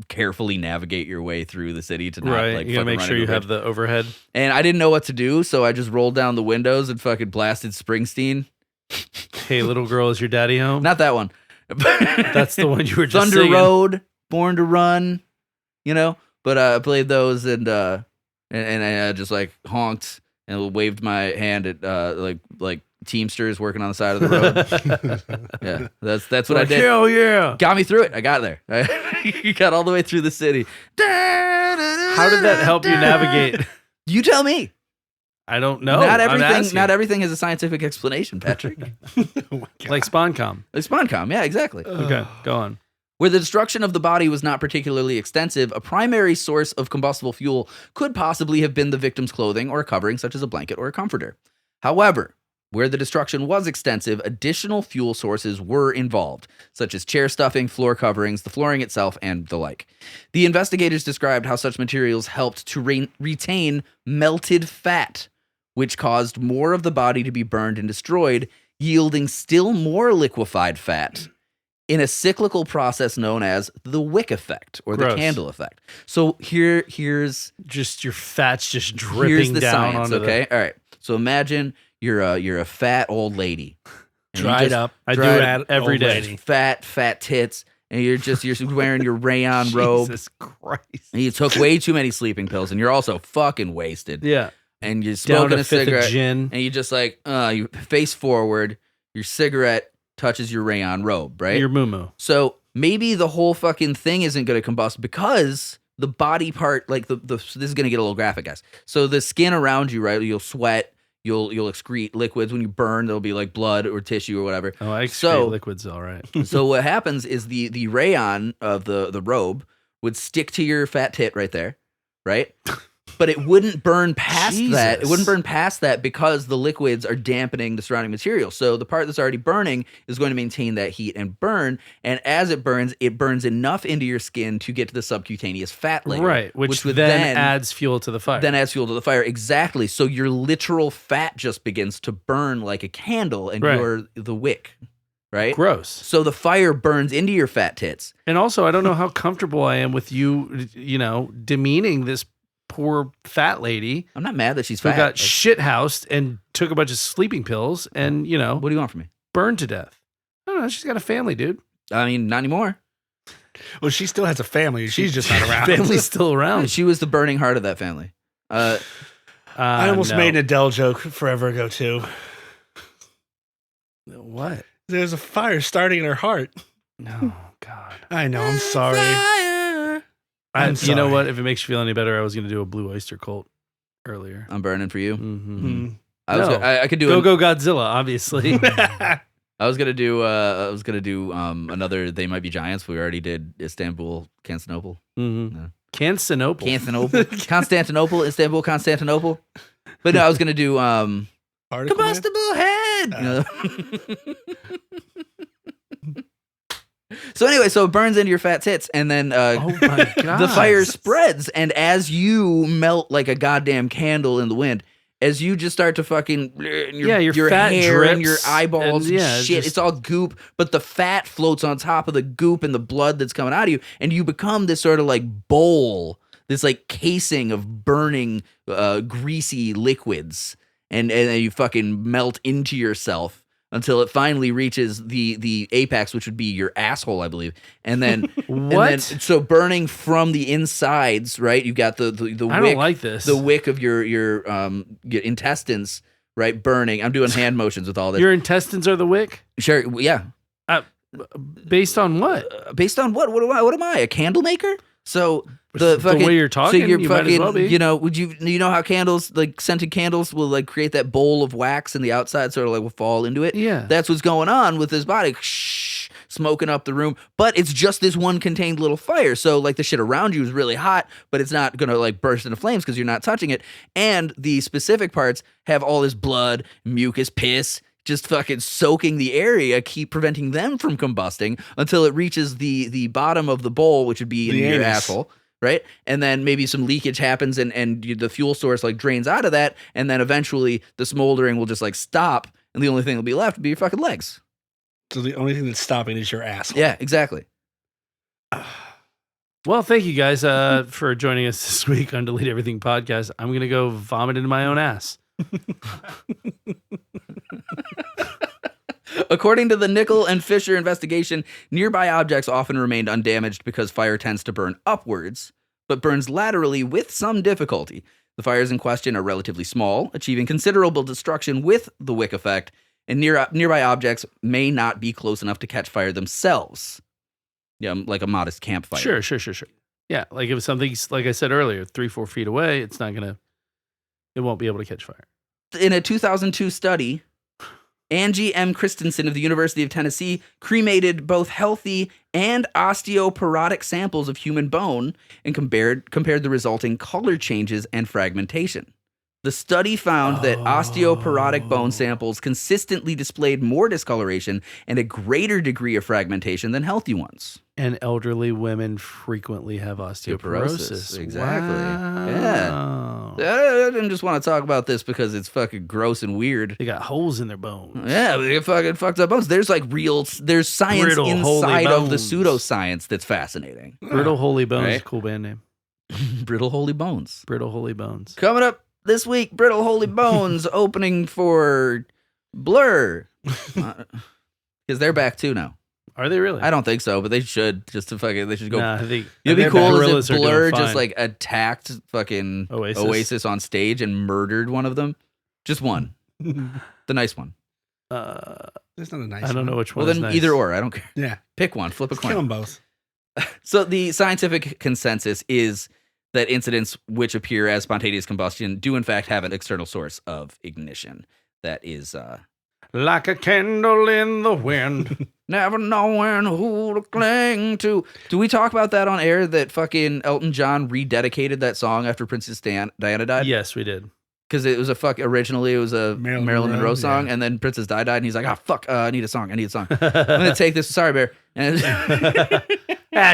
carefully navigate your way through the city to not like you gotta make sure you have the overhead. And I didn't know what to do, so I just rolled down the windows and fucking blasted Springsteen. Hey, little girl, is your daddy home? Not that one. That's the one you were just Thunder singing. Road, Born to Run, But I played those and I just like honked and waved my hand at like Teamsters working on the side of the road. Yeah, that's what I did. Hell yeah! Got me through it. I got there. I got all the way through the city. How did that help you navigate? You tell me. I don't know. Not everything has a scientific explanation, Patrick. Like Sponcom. Like Sponcom, yeah, exactly. Okay, go on. Where the destruction of the body was not particularly extensive, a primary source of combustible fuel could possibly have been the victim's clothing or a covering, such as a blanket or a comforter. However, where the destruction was extensive, additional fuel sources were involved, such as chair stuffing, floor coverings, the flooring itself, and the like. The investigators described how such materials helped to retain melted fat, which caused more of the body to be burned and destroyed, yielding still more liquefied fat in a cyclical process known as the wick effect or the candle effect. So here's just your fat's just here's dripping the down science, onto okay? All right. So imagine you're a fat old lady. And you Dried just- up. I do dried it every old day. lady. fat tits, and you're wearing your rayon robe, Jesus Christ. and you took way too many sleeping pills, and you're also fucking wasted. Yeah. And you're Down smoking a a fifth of cigarette, gin. and you just like you face forward, your cigarette touches your rayon robe, right? Your moo-moo. So maybe the whole fucking thing isn't going to combust because the body part, like this is gonna get a little graphic, guys. So the skin around you, right? You'll sweat. You'll excrete liquids when you burn. There'll be like blood or tissue or whatever. Oh, I excrete liquids, all right. So what happens is the rayon of the robe would stick to your fat tit right there, right? But it wouldn't burn past that. It wouldn't burn past that because the liquids are dampening the surrounding material. So the part that's already burning is going to maintain that heat and burn. And as it burns enough into your skin to get to the subcutaneous fat layer. Right, which would then adds fuel to the fire. Then adds fuel to the fire, exactly. So your literal fat just begins to burn like a candle, and you're the wick, right? Gross. So the fire burns into your fat tits. And also, I don't know how comfortable I am with you, demeaning this poor fat lady. I'm not mad that she's fat. Who got shithoused and took a bunch of sleeping pills and, What do you want from me? burned to death. I don't know. She's got a family, dude. I mean, not anymore. Well, she still has a family. She's just not around. Family's still around. She was the burning heart of that family. I almost made an Adele joke forever ago, too. What? There's a fire starting in her heart. No, God. I know. I'm sorry. I'm sorry. You know what? If it makes you feel any better, I was going to do a Blue Oyster Cult earlier. I'm burning for you. Mm-hmm. I could do Go Godzilla, obviously. I was gonna do another They Might Be Giants. We already did Istanbul, Constantinople. Mm-hmm. No. Constantinople, Istanbul, Constantinople. But no, I was gonna do Combustible Head. So anyway, so it burns into your fat tits, and then oh my God. the fire spreads, and as you melt like a goddamn candle in the wind, as you just start to fucking your fat hair drips and your eyeballs and shit, just, it's all goop, but the fat floats on top of the goop and the blood that's coming out of you, and you become this sort of like bowl, this like casing of burning greasy liquids, and you fucking melt into yourself until it finally reaches the apex, which would be your asshole, I believe. And then what? And then, so burning from the insides, right? You've got the wick. I don't like this. The wick of your intestines, right? Burning. I'm doing hand motions with all this. Your intestines are the wick? Sure. Yeah. Based on what? Based on what? What am I? A candle maker? So the way you're talking, so you're you fucking, might as well be. Would you know how candles, like scented candles, will like create that bowl of wax, and the outside sort of like will fall into it? Yeah, that's what's going on with this body, smoking up the room. But it's just this one contained little fire. So like the shit around you is really hot, but it's not gonna like burst into flames because you're not touching it. And the specific parts have all this blood, mucus, piss, just fucking soaking the area, keep preventing them from combusting until it reaches the bottom of the bowl, which would be in your asshole, right? And then maybe some leakage happens and the fuel source like drains out of that, and then eventually the smoldering will just like stop, and the only thing that'll be left would be your fucking legs. So the only thing that's stopping is your asshole. Yeah, exactly. Well, thank you guys for joining us this week on Delete Everything Podcast. I'm going to go vomit into my own ass. According to the Nickel and Fisher investigation, nearby objects often remained undamaged because fire tends to burn upwards, but burns laterally with some difficulty. The fires in question are relatively small, achieving considerable destruction with the wick effect, and nearby objects may not be close enough to catch fire themselves. Yeah, like a modest campfire. Sure. Yeah, like if something's, like I said earlier, 3-4 feet away, it won't be able to catch fire. In a 2002 study, Angie M. Christensen of the University of Tennessee cremated both healthy and osteoporotic samples of human bone and compared the resulting color changes and fragmentation. The study found that osteoporotic bone samples consistently displayed more discoloration and a greater degree of fragmentation than healthy ones. And elderly women frequently have osteoporosis. Exactly. Wow. Yeah. I didn't just want to talk about this because it's fucking gross and weird. They got holes in their bones. Yeah, they got fucking fucked up bones. There's there's science Brittle, inside of the bones. pseudoscience that's fascinating. Brittle Holy Bones, Right? Cool band name. Brittle Holy Bones. Brittle Holy Bones. Coming up this week, Brittle Holy Bones opening for Blur. Because they're back too now. Are they really? I don't think so, but they should. They should go. Nah, I think It'd be cool if Gorillaz are Blur doing just fine. like attacked fucking Oasis on stage and murdered one of them. Just one. The nice one. There's not a nice I don't know which one. Well, is then nice. either or. I don't care. Yeah. Pick one. Flip a Kill coin. them both. So the scientific consensus is that incidents which appear as spontaneous combustion do in fact have an external source of ignition. That is like a candle in the wind. never knowing who to cling to. Do we talk about that on air, that fucking Elton John rededicated that song after Princess Diana died? Yes, we did. Because it was originally it was a Marilyn Monroe song, yeah. And then Princess Di died, and he's like, oh, fuck, I need a song. I'm going to take this. Sorry, Bear. And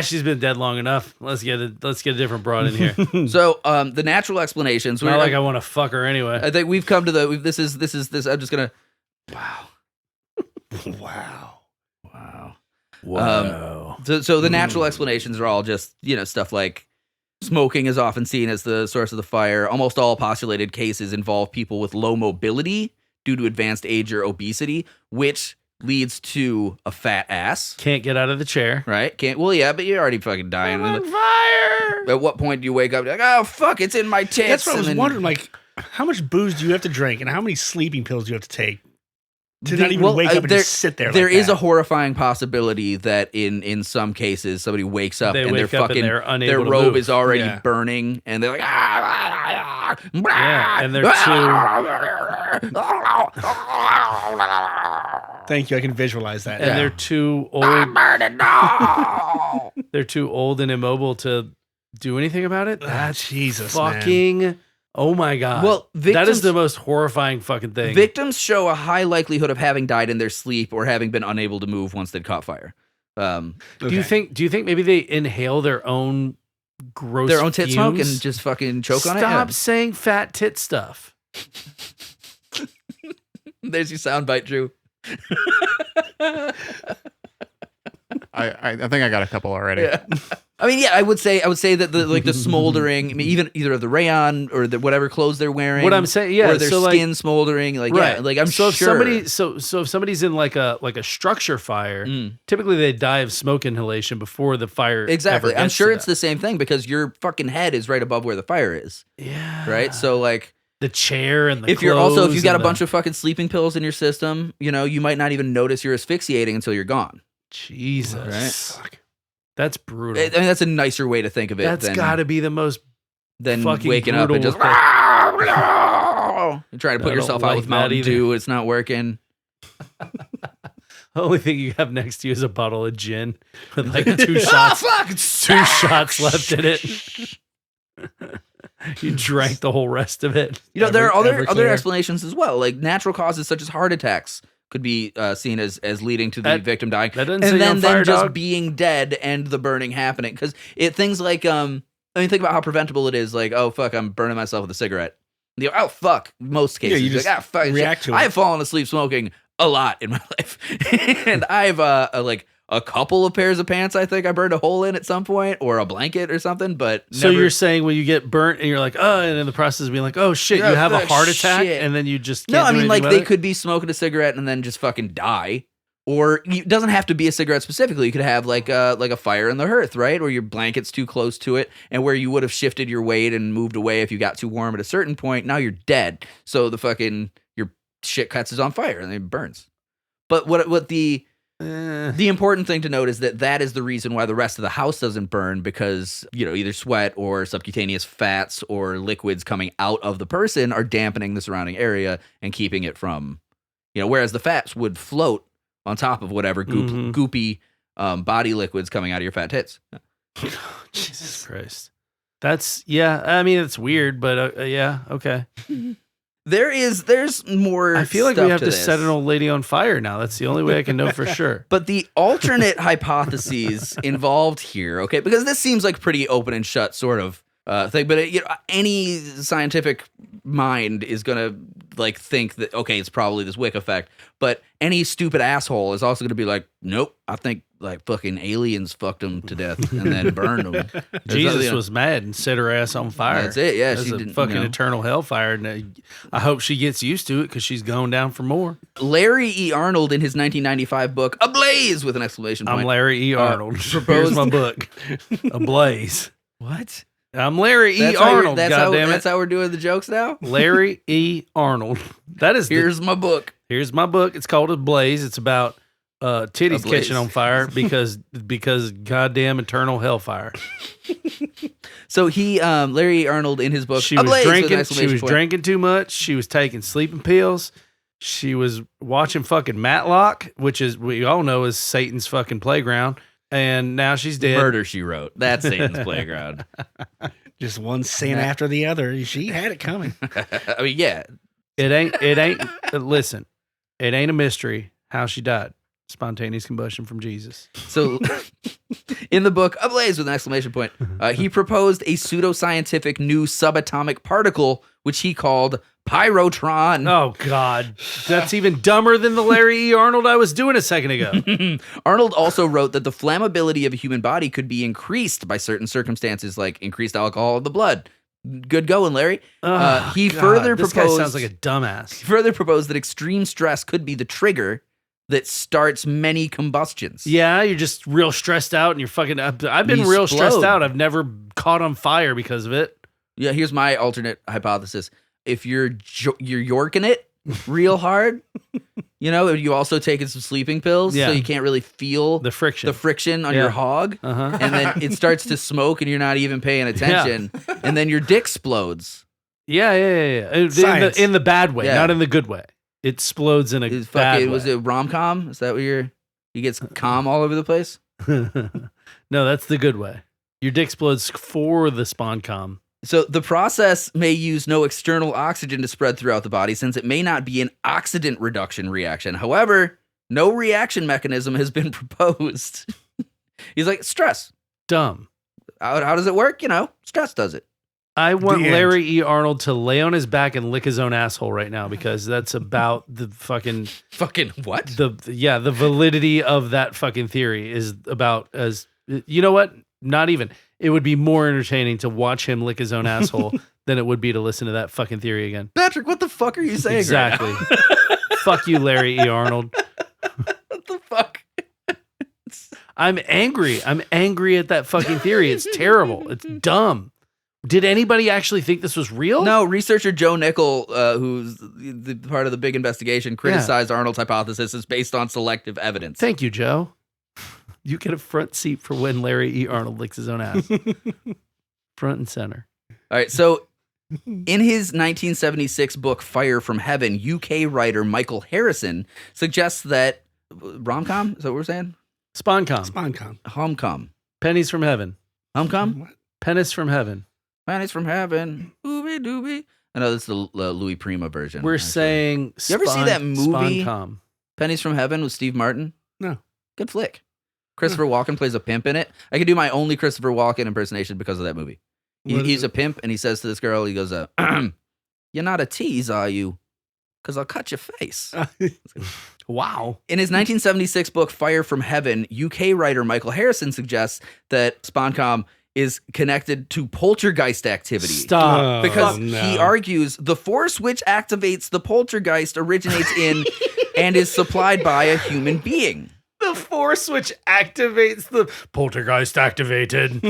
She's been dead long enough. Let's get a different broad in here. so the natural explanations. Not like I want to fuck her anyway. I think we've come to this. I'm just going to. Wow. Wow. So the natural explanations are all just, stuff like smoking is often seen as the source of the fire. Almost all postulated cases involve people with low mobility due to advanced age or obesity, which leads to a fat ass. Can't get out of the chair. Right? Well, yeah, but you're already fucking dying. I'm on fire. At what point do you wake up and be like, oh, fuck, it's in my tits? That's what I was wondering. Like, how much booze do you have to drink, and how many sleeping pills do you have to take to not even wake up and just sit there? There like is that? a horrifying possibility that in some cases somebody wakes up and they're fucking and they're unable their to robe move. is already Yeah. burning, and they're like, Yeah, and they're Thank you. I can visualize that. they're too old. They're too old and immobile to do anything about it. That's Jesus, man. fucking. Oh my god. Well, that is the most horrifying fucking thing. victims show a high likelihood of having died in their sleep or having been unable to move once they'd caught fire. Do you think maybe they inhale their own gross Their own tit smoke fumes? and just fucking choke on it? Stop saying fat tit stuff. There's your soundbite, Drew. I think I got a couple already. Yeah. I mean, yeah, I would say that the smoldering, I mean, even either of the rayon or whatever clothes they're wearing. What I'm saying, yeah, or their so skin smoldering, right. yeah, like I'm so sure. if somebody's in like a structure fire, typically they die of smoke inhalation before the fire. Exactly, ever I'm gets sure to it's them. the same thing because your fucking head is right above where the fire is. Yeah. Right. So like, the chair and the if you got a bunch of fucking sleeping pills in your system, you might not even notice you're asphyxiating until you're gone. Jesus. Right. That's brutal. I mean, that's a nicer way to think of it. That's got to be the most than fucking waking up and brutal just thing. and trying to put I yourself don't out like with that Mountain either. Dew. It's not working. The only thing you have next to you is a bottle of gin with like two shots left in it. You drank the whole rest of it. There are other Everclear. explanations as well. Like natural causes such as heart attacks could be seen as leading to the victim dying, that doesn't and say then on fire, just dog. being dead and the burning happening. Because things like I mean, think about how preventable it is. Like, oh fuck, I'm burning myself with a cigarette. Oh fuck, most cases. you You're just like, fuck, react to it. I've fallen asleep smoking a lot in my life, and I've like a couple of pairs of pants I think I burned a hole in at some point, or a blanket or something. But So never, you're saying when you get burnt and you're like, oh, and in the process of being like, oh shit, Yeah, you have a fuck, heart attack, shit. and then you just no, can't I do mean anything like about they it? could be smoking a cigarette and then just fucking die. Or it doesn't have to be a cigarette specifically. You could have like a fire in the hearth, right? Or your blanket's too close to it, and where you would have shifted your weight and moved away if you got too warm at a certain point. Now you're dead. So the fucking your shit catches on fire and it burns. But what the important thing to note is that is the reason why the rest of the house doesn't burn, because either sweat or subcutaneous fats or liquids coming out of the person are dampening the surrounding area and keeping it from whereas the fats would float on top of whatever goopy body liquids coming out of your fat tits. Jesus Christ. That's, yeah, I mean, it's weird, but yeah, okay. There's more. I feel like stuff we have to this. set an old lady on fire now. That's the only way I can know for sure. But the alternate hypotheses involved here, okay, because this seems like pretty open and shut sort of thing, but any scientific mind is gonna like think that okay, it's probably this wick effect, but any stupid asshole is also gonna be like, nope, I think like fucking aliens fucked them to death and then burned them. Jesus was mad and set her ass on fire. That's it, yeah, That's she a didn't, fucking eternal hellfire. And I hope she gets used to it because she's going down for more. Larry E. Arnold in his 1995 book Ablaze with an exclamation point. I'm Larry E. Arnold. Here's proposed- my book, Ablaze. What? I'm Larry E. That's how Arnold. Goddammit. that's how we're doing the jokes now. Larry E. Arnold. That is Here's my book. Here's my book. It's called Ablaze. It's about titties Ablaze. catching on fire because goddamn eternal hellfire. So Larry E. Arnold in his book, She was Ablaze, with an drinking. She exclamation was point. drinking too much. She was taking sleeping pills. She was watching fucking Matlock, which is we all know is Satan's fucking playground. And now she's dead. Murder, She Wrote. That's Satan's playground. Just one sin after the other. She had it coming. I mean, yeah. It ain't. Listen, it ain't a mystery how she died. Spontaneous combustion from Jesus. So, in the book Ablaze with an exclamation point, he proposed a pseudoscientific new subatomic particle, which he called pyrotron. Oh God, that's even dumber than the Larry E. Arnold I was doing a second ago. Arnold also wrote that the flammability of a human body could be increased by certain circumstances, like increased alcohol in the blood. Good going, Larry. He further this proposed. guy sounds like a dumbass. He further proposed that extreme stress could be the trigger that starts many combustions. Yeah, you're just real stressed out, and you're fucking. I've been You real explode. stressed out. I've never caught on fire because of it. Yeah. Here's my alternate hypothesis: if you're yorking it real hard, you also taking some sleeping pills, Yeah. so you can't really feel The friction. on Yeah. your hog, Uh-huh. and then it starts to smoke, and you're not even paying attention, and then your dick explodes. Yeah. Science. In the bad way, Yeah. not in the good way. It explodes in a Is bad way. was it rom-com? Is that what he gets calm all over the place? No, that's the good way. Your dick explodes for the spawn com. So the process may use no external oxygen to spread throughout the body, since it may not be an oxidant reduction reaction. However, no reaction mechanism has been proposed. He's like, stress. Dumb. How does it work? Stress does it. I want The end. Larry E. Arnold to lay on his back and lick his own asshole right now because that's about the fucking Fucking what? the validity of that fucking theory is about as you know what? Not even. It would be more entertaining to watch him lick his own asshole than it would be to listen to that fucking theory again. Patrick, what the fuck are you saying? right now? Exactly. Fuck you, Larry E. Arnold. What the fuck? I'm angry. I'm angry at that fucking theory. It's terrible. It's dumb. Did anybody actually think this was real? No, researcher Joe Nickel, who's the part of the big investigation, criticized Arnold's hypothesis as based on selective evidence. Thank you, Joe. You get a front seat for when Larry E. Arnold licks his own ass. Front and center. All right, so in his 1976 book Fire from Heaven, UK writer Michael Harrison suggests that rom-com, is that what we're saying? Spawncom. Sponcom. Homecom. Pennies from heaven. Homecom? What? Pennies from heaven. Pennies from Heaven. Ooby dooby. I know this is the Louis Prima version. We're actually. saying You ever see that movie? Spawncom. Pennies from Heaven with Steve Martin? No. Good flick. Christopher Walken plays a pimp in it. I could do my only Christopher Walken impersonation because of that movie. He's a pimp, and he says to this girl, he goes, "You're not a tease, are you? Because I'll cut your face." Wow. In his 1976 book, Fire from Heaven, UK writer Michael Harrison suggests that Spawncom is connected to poltergeist activity. Stop. Because no. he argues the force which activates the poltergeist originates in and is supplied by a human being. The force which activates the poltergeist activated.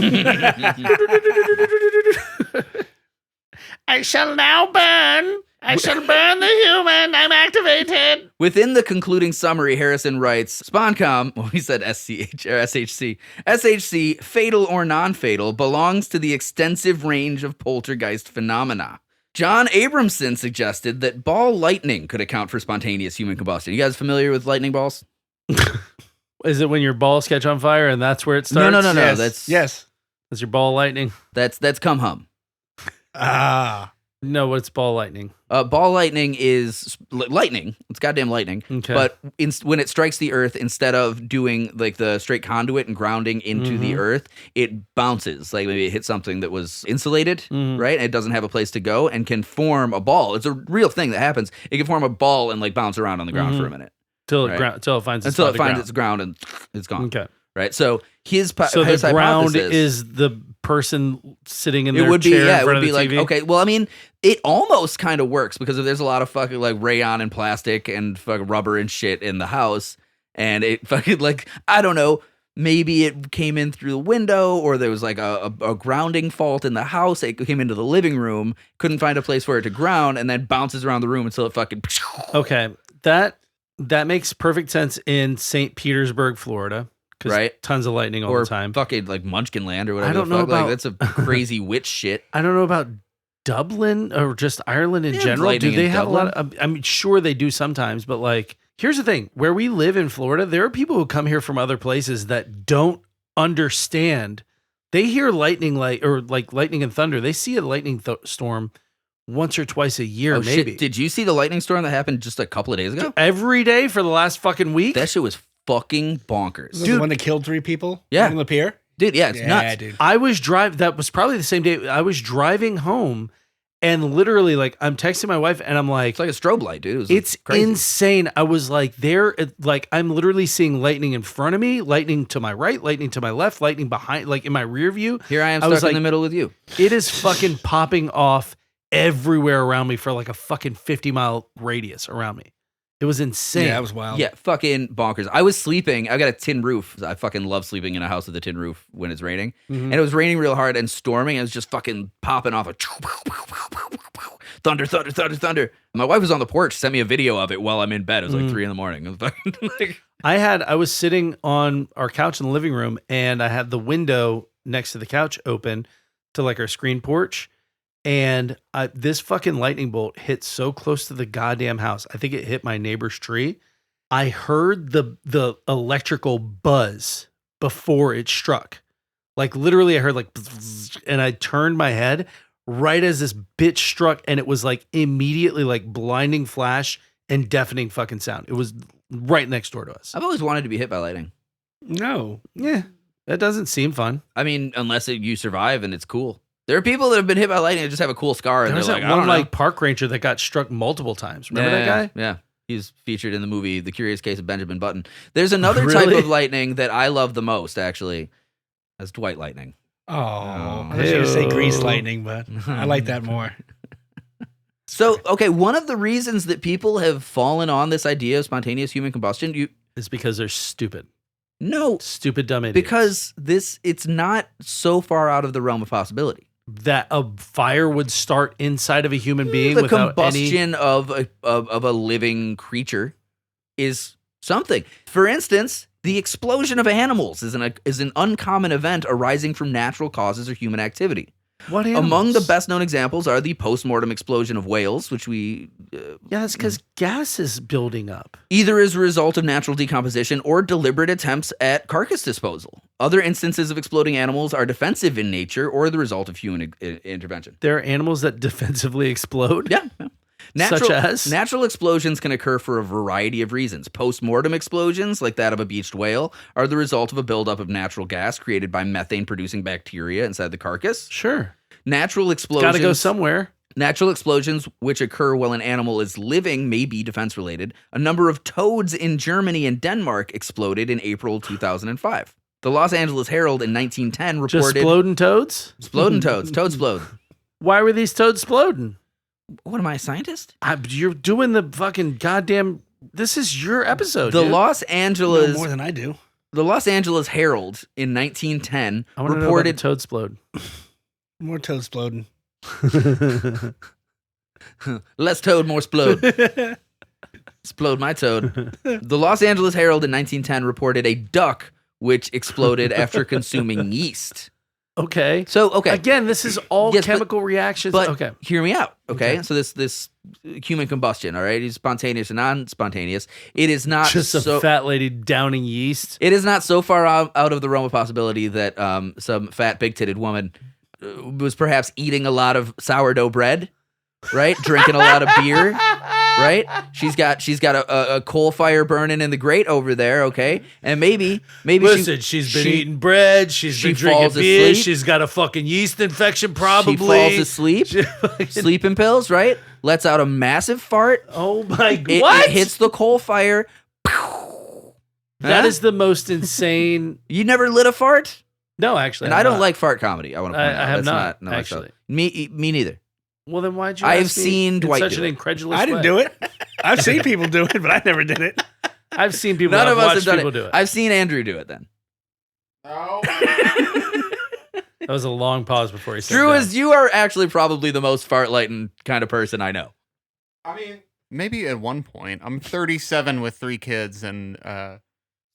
I shall now burn. I shall burn the human. I'm activated. Within the concluding summary, Harrison writes, Spawncom, well, he said SCH or SHC. SHC, fatal or non-fatal, belongs to the extensive range of poltergeist phenomena. John Abramson suggested that ball lightning could account for spontaneous human combustion. You guys familiar with lightning balls? Is it when your balls catch on fire and that's where it starts? No. Yes. That's Is your ball lightning? that's come hum. No, what's ball lightning? Ball lightning is lightning. It's goddamn lightning. Okay. But when it strikes the earth, instead of doing like the straight conduit and grounding into the earth, it bounces. Like maybe it hits something that was insulated, right? And it doesn't have a place to go and can form a ball. It's a real thing that happens. It can form a ball and like bounce around on the ground for a minute. Till Right. it finds its Until spot it to finds ground. its ground and it's gone. Okay. Right? So his So his the ground hypothesis is the person sitting in it their would be chair yeah, in it front would be of the like TV? okay, well I mean it almost kind of works because there's a lot of fucking like rayon and plastic and fucking rubber and shit in the house and it fucking like I don't know, maybe it came in through the window or there was like a grounding fault in the house. It came into the living room, couldn't find a place for it to ground and then bounces around the room until it fucking Okay. That That makes perfect sense in St. Petersburg, Florida. Right. Tons of lightning all or the time. fucking like Munchkin Land or whatever. I don't the know fuck. Like, about- that's a crazy witch shit. I don't know about Dublin or just Ireland in They have general. Do lightning they in have a lot Dublin? of, I'm sure they do sometimes, but like, here's the thing. Where we live in Florida, there are people who come here from other places that don't understand. They hear lightning or lightning and thunder. They see a lightning storm once or twice a year, Oh maybe. shit! Did you see the lightning storm that happened just a couple of days ago? Every day for the last fucking week. That shit was fucking bonkers, Is that the one that killed 3 people? Yeah. On the pier? dude. Yeah, it's nuts. dude. I was that was probably the same day. I was driving home and literally like I'm texting my wife and I'm like, It's like a strobe light, dude. It was it's crazy. insane. I was like like I'm literally seeing lightning in front of me, lightning to my right, lightning to my left, lightning behind, like in my rear view. Here I am I was stuck in like- the middle with you. It is fucking popping off everywhere around me for like a fucking 50-mile radius around me. It was insane. Yeah, that was wild. Yeah, fucking bonkers. I was sleeping. I got a tin roof. I fucking love sleeping in a house with a tin roof when it's raining. Mhm. And it was raining real hard and storming. And it was just fucking popping off. Thunder, thunder, thunder, thunder. My wife was on the porch, sent me a video of it while I'm in bed. It was like 3 a.m. It was fucking like, I was sitting on our couch in the living room and I had the window next to the couch open to like our screen porch. And this fucking lightning bolt hit so close to the goddamn house. I think it hit my neighbor's tree. I heard the electrical buzz before it struck. Like literally I heard like, bzz, and I turned my head right as this bitch struck. And it was like immediately like blinding flash and deafening fucking sound. It was right next door to us. I've always wanted to be hit by lightning. No. Yeah, that doesn't seem fun. I mean, unless you survive and it's cool. There are people that have been hit by lightning and just have a cool scar. And There was they're that like, I one don't know. like park ranger that got struck multiple times. Remember that guy? Yeah. He's featured in the movie The Curious Case of Benjamin Button. There's another Really? type of lightning that I love the most, actually. That's Dwight lightning. Oh, I was going to say grease lightning, but I like that more. So, okay, one of the reasons that people have fallen on this idea of spontaneous human combustion, It's because they're stupid. no, Stupid, dumb idiots. because it's not so far out of the realm of possibility. that a fire would start inside of a human being The without any... combustion of a living creature is something. For instance, the explosion of animals is an uncommon event arising from natural causes or human activity. What animals? Among the best-known examples are the post-mortem explosion of whales, which we Yeah, that's because gas is building up. either as a result of natural decomposition or deliberate attempts at carcass disposal. Other instances of exploding animals are defensive in nature or the result of human intervention. There are animals that defensively explode. Yeah. Such as? Natural explosions can occur for a variety of reasons. Post-mortem explosions, like that of a beached whale, are the result of a buildup of natural gas created by methane-producing bacteria inside the carcass. Sure. Natural explosions... Got to go somewhere. Natural explosions which occur while an animal is living may be defense-related. A number of toads in Germany and Denmark exploded in April 2005. The Los Angeles Herald in 1910 reported... Just exploding toads? Exploding toads. Toads explode. Why were these toads exploding? What, am I a scientist? You're doing the fucking goddamn... This is your episode, The dude. Los No Angeles... more than I do. The Los Angeles Herald in 1910 I want to know about the reported... toad explode. More toad exploding. Less toad, more explode. Explode my toad. The Los Angeles Herald in 1910 reported a duck which exploded after consuming yeast. Okay. So, okay. Again, this is all Yes, but- chemical reactions. But okay. hear me out, okay? Okay. So this human combustion, all right, is spontaneous and non-spontaneous. It is not Just a fat lady downing yeast. It is not so far out of the realm of possibility that some fat, big-titted woman was perhaps eating a lot of sourdough bread, right? Drinking a lot of beer, right? She's got a coal fire burning in the grate over there, okay? And maybe Listen, she's been eating bread. She's she been drinking falls beer. asleep. She's got a fucking yeast infection, probably. She falls asleep, She fucking- sleeping pills, right? Lets out a massive fart. Oh my! It hits the coal fire. That Huh? is the most insane. You never lit a fart? No, actually, And I'm I don't not. like fart comedy. I want to point I out. have That's not, my actually. style. Me neither. Well, then why'd you? I have ask me seen in Dwight such do an it. incredulous. I didn't do it. I've seen people do it, but I never did it. I've seen people. None I've of us have watched done people it. do it. I've seen Andrew do it then. That was a long pause before he said Drew, no. you are actually probably the most fart lighting kind of person I know. I mean, Maybe at one point. I'm 37 with 3 kids and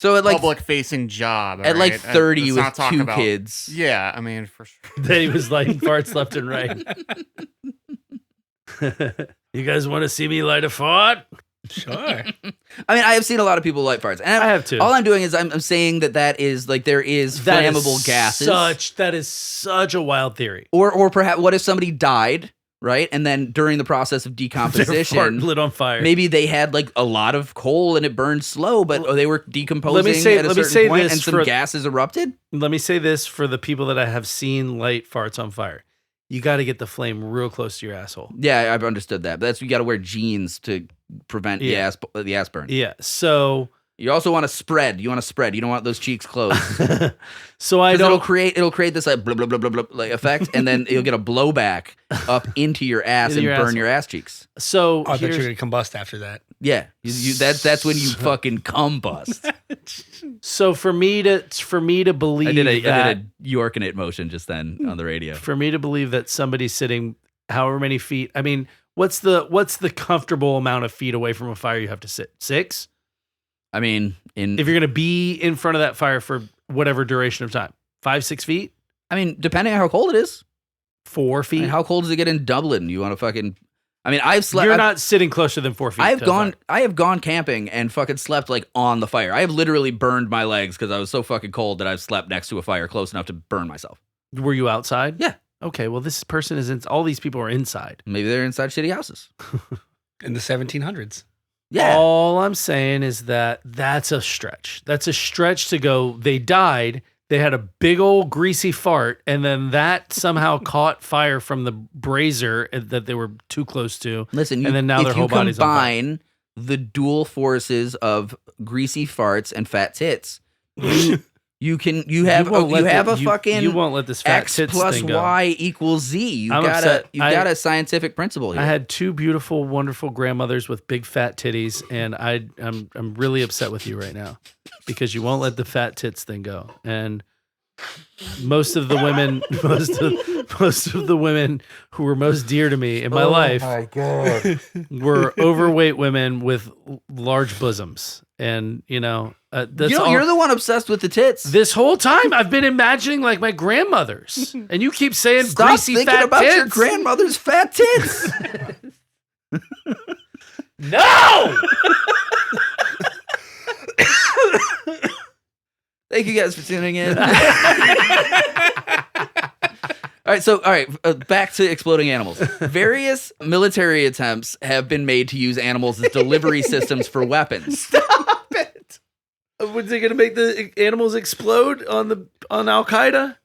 So at like public-facing job. at like right? 30 Let's with not talk 2 about- kids. Yeah, I mean, for sure. Then he was lighting farts left and right. You guys want to see me light a fart? Sure. I mean, I have seen a lot of people light farts, and I have too. All I'm doing is I'm saying that is like there is That is flammable gases, That is such a wild theory. or perhaps what if somebody died, right? And then during the process of Their decomposition, fart lit on fire. maybe they had like a lot of coal and it burned slow, but they were decomposing at a certain point, and some gases erupted. Let me say this for the people that I have seen light farts on fire. You got to get the flame real close to your asshole. Yeah, I've understood that. But you got to wear jeans to prevent the ass burn. Yeah. So You also want to spread. You want to spread. You don't want those cheeks closed. so I It'll don't. create this like blah blah blah blah blah like effect, and then you'll get a blowback up into your ass Into and your burn asshole. your ass cheeks. So I thought you were here's- gonna combust after that. Yeah, that's when you fucking combust. so for me to believe I did a that Yorkin it motion just then on the radio. for me to believe that somebody's sitting however many feet. I mean, what's the comfortable amount of feet away from a fire you have to sit? 6? I mean, If you're going to be in front of that fire for whatever duration of time, 5-6 feet, depending on how cold it is. 4 I feet. mean, how cold does it get in Dublin? You want to fucking? I mean, I've slept. You're not sitting closer than 4 feet. I to a have gone camping and fucking slept like on the fire. I have literally burned my legs because I was so fucking cold that I've slept next to a fire close enough to burn myself. fire. Were you outside? Yeah. Okay. Well, this person is in. All these people are inside. Maybe they're inside shitty houses. In the 1700s. Yeah. All I'm saying is that's a stretch. That's a stretch to go. They died. They had a big old greasy fart, and then that somehow caught fire from the brazier that they were too close to. Listen, and then now their if whole you body's on fire. combine the dual forces of greasy farts and fat tits, you have a fucking You won't let this fat X tits plus thing go. Y equals Z. You I'm got upset. a scientific principle here. I had 2 beautiful, wonderful grandmothers with big fat titties, and I'm really upset with you right now because you won't let the fat tits thing go. And most of the women, most of the women who were most dear to me in my life were overweight women with large bosoms, and that's all. You're the one obsessed with the tits. This whole time, I've been imagining like my grandmothers, and you keep saying Stop greasy thinking fat about tits. your grandmother's fat tits. No. Thank you guys for tuning in. All right, back to exploding animals. Various military attempts have been made to use animals as delivery systems for weapons. Stop it! Was they going to make the animals explode on Al Qaeda?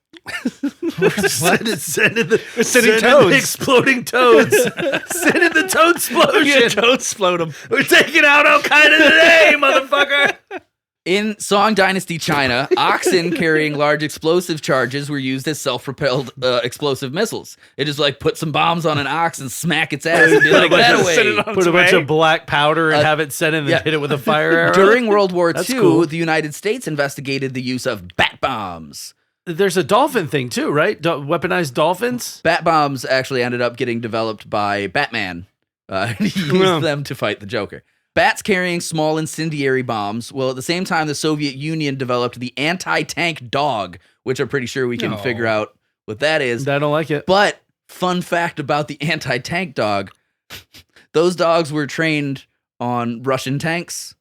Sending toads. the exploding toads. Sending the toad explosion. Don't explode them. We're taking out Al Qaeda today, motherfucker. In Song Dynasty China, oxen carrying large explosive charges were used as self-propelled explosive missiles. It just like put some bombs on an ox and smack its ass and be like, that away. Put a bunch of black powder and have it sent in and yeah. hit it with a fire arrow. During World War That's II, cool. the United States investigated the use of bat bombs. There's a dolphin thing too, right? Weaponized dolphins. Bat bombs actually ended up getting developed by Batman. He used them to fight the Joker. Bats carrying small incendiary bombs. Well, at the same time, the Soviet Union developed the anti-tank dog, which I'm pretty sure we can figure out what that is. I don't like it. But fun fact about the anti-tank dog, those dogs were trained on Russian tanks.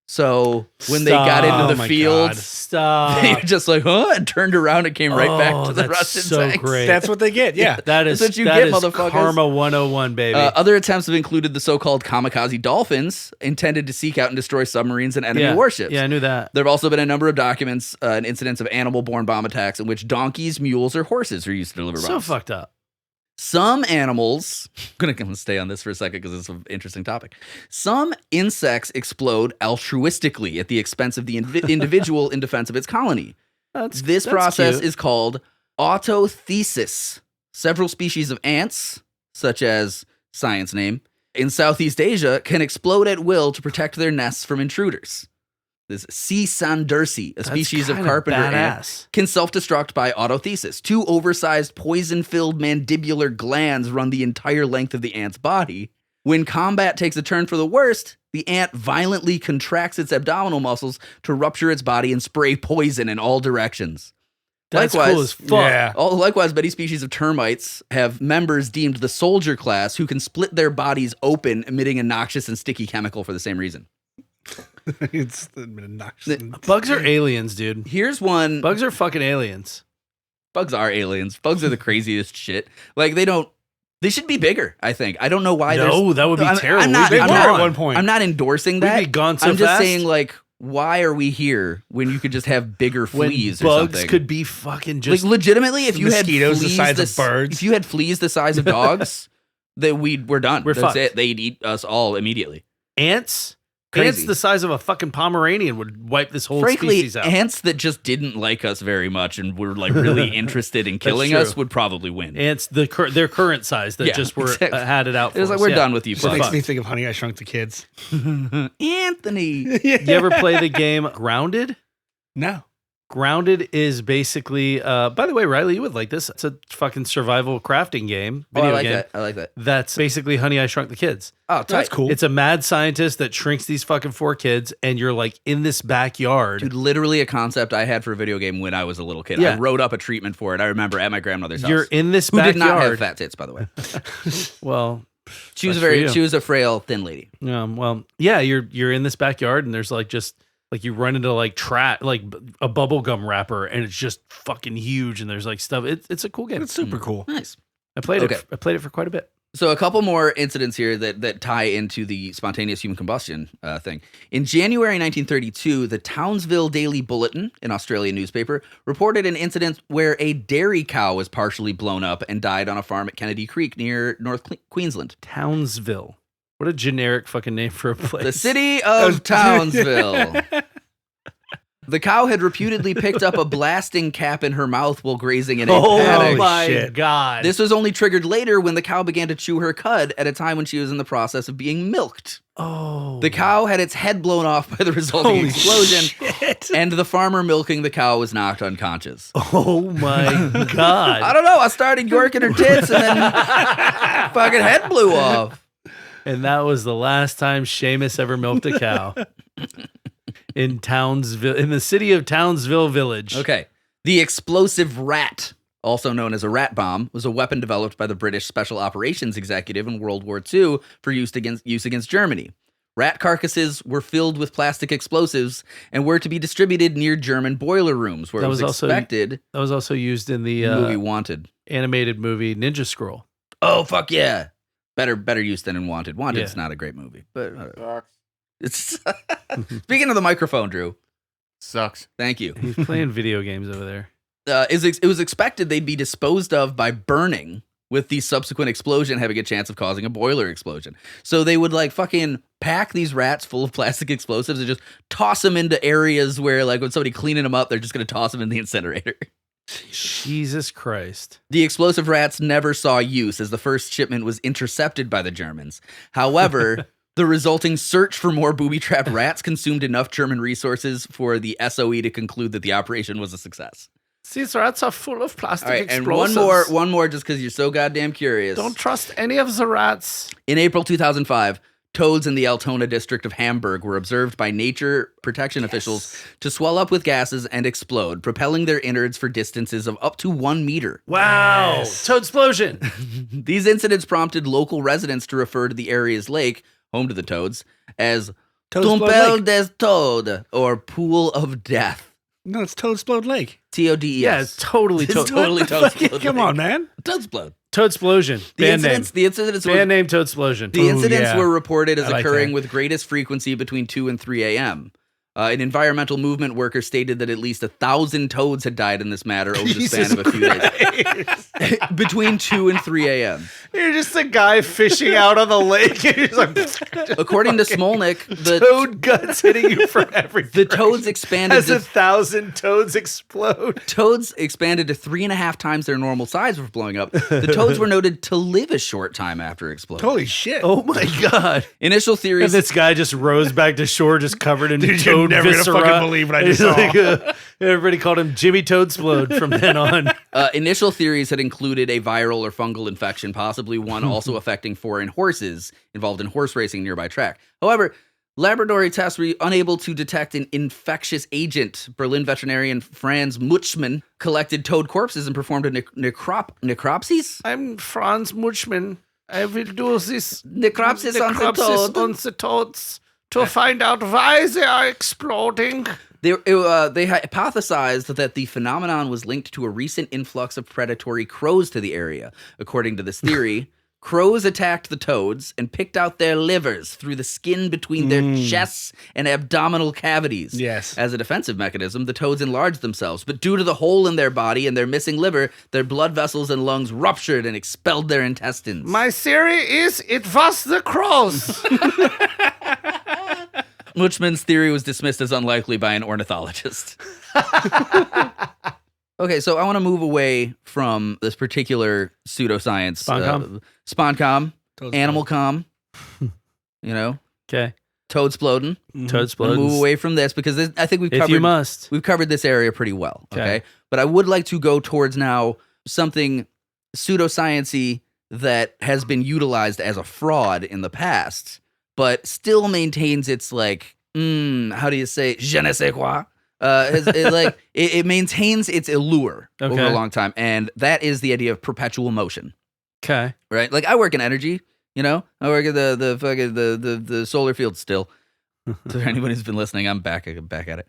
So when they got into the field, they were just like, and turned around and came right back to the Russian tanks. Great. That's what they get. Yeah. That's what you get, is motherfuckers. Karma 101, baby. Other attempts have included the so-called kamikaze dolphins, intended to seek out and destroy submarines and enemy warships. Yeah, I knew that. There have also been a number of documents and incidents of animal-borne bomb attacks in which donkeys, mules, or horses are used to deliver bombs. So fucked up. Some animals, I'm going to stay on this for a second because it's an interesting topic. Some insects explode altruistically at the expense of the individual in defense of its colony. This process is called autothesis. Several species of ants, such as science name, in Southeast Asia can explode at will to protect their nests from intruders. This C. sandersi, a species of carpenter ant, can self-destruct by autothesis. 2 oversized, poison-filled mandibular glands run the entire length of the ant's body. When combat takes a turn for the worst, the ant violently contracts its abdominal muscles to rupture its body and spray poison in all directions. That's Likewise, cool as fuck. Yeah. Likewise, many species of termites have members deemed the soldier class who can split their bodies open, emitting a noxious and sticky chemical for the same reason. It's obnoxious. Bugs are aliens, dude. Here's one. Bugs are fucking aliens. Bugs are aliens. Bugs are the craziest shit. Like, they should be bigger, I think. I don't know why. No, that would be terrible. I'm not, They I'm were not- at one point. I'm not endorsing that. We'd be gone so I'm just fast. saying, like, why are we here when you could just have bigger When fleas or bugs something? could be fucking just like, legitimately, if you had Mosquitoes fleas the size of birds. if you had fleas the size of dogs, then we're done. We're That's fucked. it. They'd eat us all immediately. ants. Crazy. Ants the size of a fucking Pomeranian would wipe this whole Frankly, species out. ants that just didn't like us very much and were like really interested in killing true. us would probably win. Ants their current size that Yeah, just were exactly. had it out for It was like, us. we're Yeah. done with you, It fuck. makes me think of Honey, I Shrunk the Kids. Anthony. You ever play the game Grounded? No. Grounded is basically, by the way, Riley, you would like this. It's a fucking survival crafting game, Oh, I video like game. that. I like that. That's basically Honey, I Shrunk the Kids. Oh, tight. That's cool. It's a mad scientist that shrinks these fucking 4 kids, and you're like in this backyard. Dude, literally a concept I had for a video game when I was a little kid. Yeah. I wrote up a treatment for it. I remember at my grandmother's house. You're in this who backyard. did not have fat tits, by the way. Well, She was That's for you. she was a frail, thin lady. yeah, you're in this backyard, and there's like just like you run into like a bubble gum wrapper, and it's just fucking huge, and there's like stuff. It's a cool game. It's super cool. Nice. I played Okay. it. I played it for quite a bit. So a couple more incidents here that tie into the spontaneous human combustion thing. In January 1932, the Townsville Daily Bulletin, an Australian newspaper, reported an incident where a dairy cow was partially blown up and died on a farm at Kennedy Creek near North Queensland. Townsville. What a generic fucking name for a place. The city of Townsville. The cow had reputedly picked up a blasting cap in her mouth while grazing in a paddock. Holy my shit. god! This was only triggered later when the cow began to chew her cud at a time when she was in the process of being milked. oh, The cow had its head blown off by the resulting Holy explosion, shit. and the farmer milking the cow was knocked unconscious. Oh my I god! don't know. I started yorking her tits, and then fucking head blew off. And that was the last time Seamus ever milked a cow in Townsville, in the city of Townsville Village. Okay. The explosive rat, also known as a rat bomb, was a weapon developed by the British Special Operations Executive in World War II for use against Germany. Rat carcasses were filled with plastic explosives and were to be distributed near German boiler rooms, where That it was was also expected That was also used in the movie Wanted. animated movie Ninja Scroll. Oh, fuck yeah. Better use than in Wanted. Wanted's Yeah. not a great movie, but it's speaking of the microphone, Drew. Sucks. Thank you. He's playing video games over there. It was expected they'd be disposed of by burning, with the subsequent explosion having a chance of causing a boiler explosion. So they would like fucking pack these rats full of plastic explosives and just toss them into areas where, like, when somebody cleaning them up, they're just going to toss them in the incinerator. Jesus Christ. The explosive rats never saw use, as the first shipment was intercepted by the Germans. However, the resulting search for more booby-trapped rats consumed enough German resources for the SOE to conclude that the operation was a success. These rats are full of plastic All right, and explosives. one more, just because you're so goddamn curious. Don't trust any of the rats. In April 2005, toads in the Altona district of Hamburg were observed by nature protection officials to swell up with gases and explode, propelling their innards for distances of up to 1 meter. Wow. Yes. Toad explosion. These incidents prompted local residents to refer to the area's lake, home to the toads, as Toadsplode Tumpel Lake. des Toad, or Pool of Death. No, it's Toadsplode Lake. Todes. Yeah, it's totally It's Toad. totally Toadsplode. Come on, man. Toadsplode. Toad explosion. The Band name. incidents, the incidents, Band were, name Toad explosion. the Ooh, incidents yeah. were reported as I like occurring that. with greatest frequency between 2 and 3 a.m. An environmental movement worker stated that at least 1,000 toads had died in this matter over the span of a few days. Between 2 and 3 a.m. You're just a guy fishing out on the lake. And he's like, According to Smolnik, the toad guts hitting you from every the direction. toads expanded As to 1,000 toads explode. Toads expanded to 3.5 times their normal size before blowing up. The toads were noted to live a short time after exploding. Holy shit. Oh my god! Initial And theories. this guy just rose back to shore, just covered in Dude, you're toad never gonna viscera. fucking believe what I And just he's saw. everybody called him Jimmy Toadsplode from then on. Initial theories had included a viral or fungal infection, possibly one also affecting foreign horses involved in horse racing nearby track. However, laboratory tests were unable to detect an infectious agent. Berlin veterinarian Franz Mutschmann collected toad corpses and performed a necropsies? I'm Franz Mutschmann. I will do this Necropsis on the toad. on the toads to find out why they are exploding. They hypothesized that the phenomenon was linked to a recent influx of predatory crows to the area. According to this theory, crows attacked the toads and picked out their livers through the skin between their chests and abdominal cavities. Yes. As a defensive mechanism, the toads enlarged themselves, but due to the hole in their body and their missing liver, their blood vessels and lungs ruptured and expelled their intestines. My theory is it was the crows. Mutschmann's theory was dismissed as unlikely by an ornithologist. Okay, so I want to move away from this particular pseudoscience. Sponcom, Animalcom, Okay. Toadsplodin. Toadsplodin. Move away from this because I think If you must. we've covered this area pretty well. Okay, but I would like to go towards now something pseudoscience-y that has been utilized as a fraud in the past, but still maintains its like, how do you say, je ne sais quoi? It maintains its allure over a long time, and that is the idea of perpetual motion. Okay. Right? Like I work in energy, I work at the solar field still. So for anyone who's been listening, I'm back at it.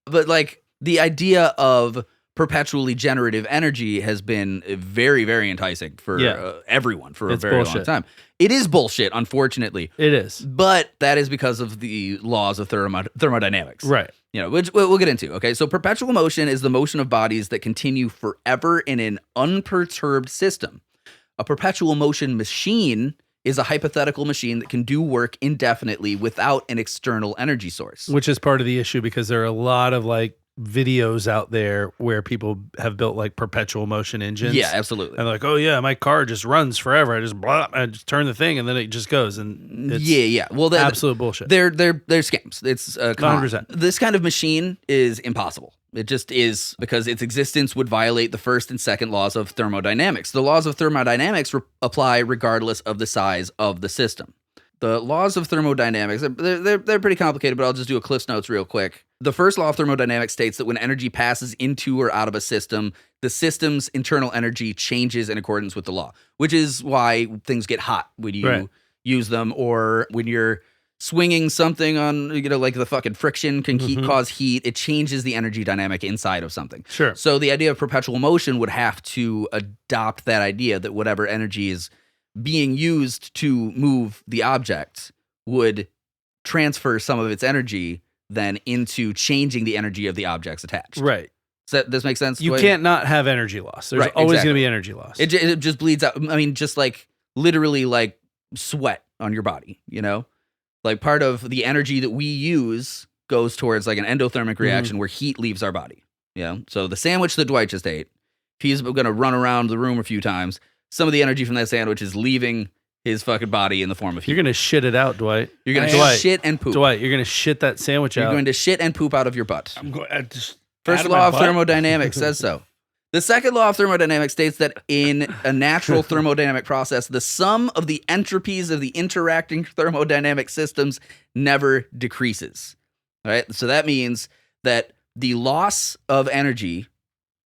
But like the idea of perpetually generative energy has been very, very enticing for everyone for a very long time. It is bullshit, unfortunately. It is. But that is because of the laws of thermodynamics. Right. Which we'll get into. Okay, so perpetual motion is the motion of bodies that continue forever in an unperturbed system. A perpetual motion machine is a hypothetical machine that can do work indefinitely without an external energy source. Which is part of the issue because there are a lot of like videos out there where people have built like perpetual motion engines. Yeah, absolutely. And like, oh yeah, my car just runs forever. I just turn the thing and then it just goes. And it's Well, absolute bullshit. They're scams. It's 100%. This kind of machine is impossible. It just is because its existence would violate the first and second laws of thermodynamics. The laws of thermodynamics apply regardless of the size of the system. The laws of thermodynamics, they're pretty complicated, but I'll just do a Cliff's Notes real quick. The first law of thermodynamics states that when energy passes into or out of a system, the system's internal energy changes in accordance with the law, which is why things get hot when you use them, or when you're swinging something on, like the fucking friction can cause heat. It changes the energy dynamic inside of something. Sure. So the idea of perpetual motion would have to adopt that idea that whatever energy is being used to move the object would transfer some of its energy then into changing the energy of the objects attached. Right. Does this make sense? You can't not have energy loss. There's always going to be energy loss. It just bleeds out. I mean, just like literally like sweat on your body, Like part of the energy that we use goes towards like an endothermic reaction where heat leaves our body. So the sandwich that Dwight just ate, if he's going to run around the room a few times, some of the energy from that sandwich is leaving his fucking body in the form of heat. You're going to shit it out, Dwight. You're going to shit and poop. Dwight, you're going to shit that sandwich out. You're going to shit and poop out of your butt. First out of law my of butt? thermodynamics says so. The second law of thermodynamics states that in a natural thermodynamic process, the sum of the entropies of the interacting thermodynamic systems never decreases. All right? So that means that the loss of energy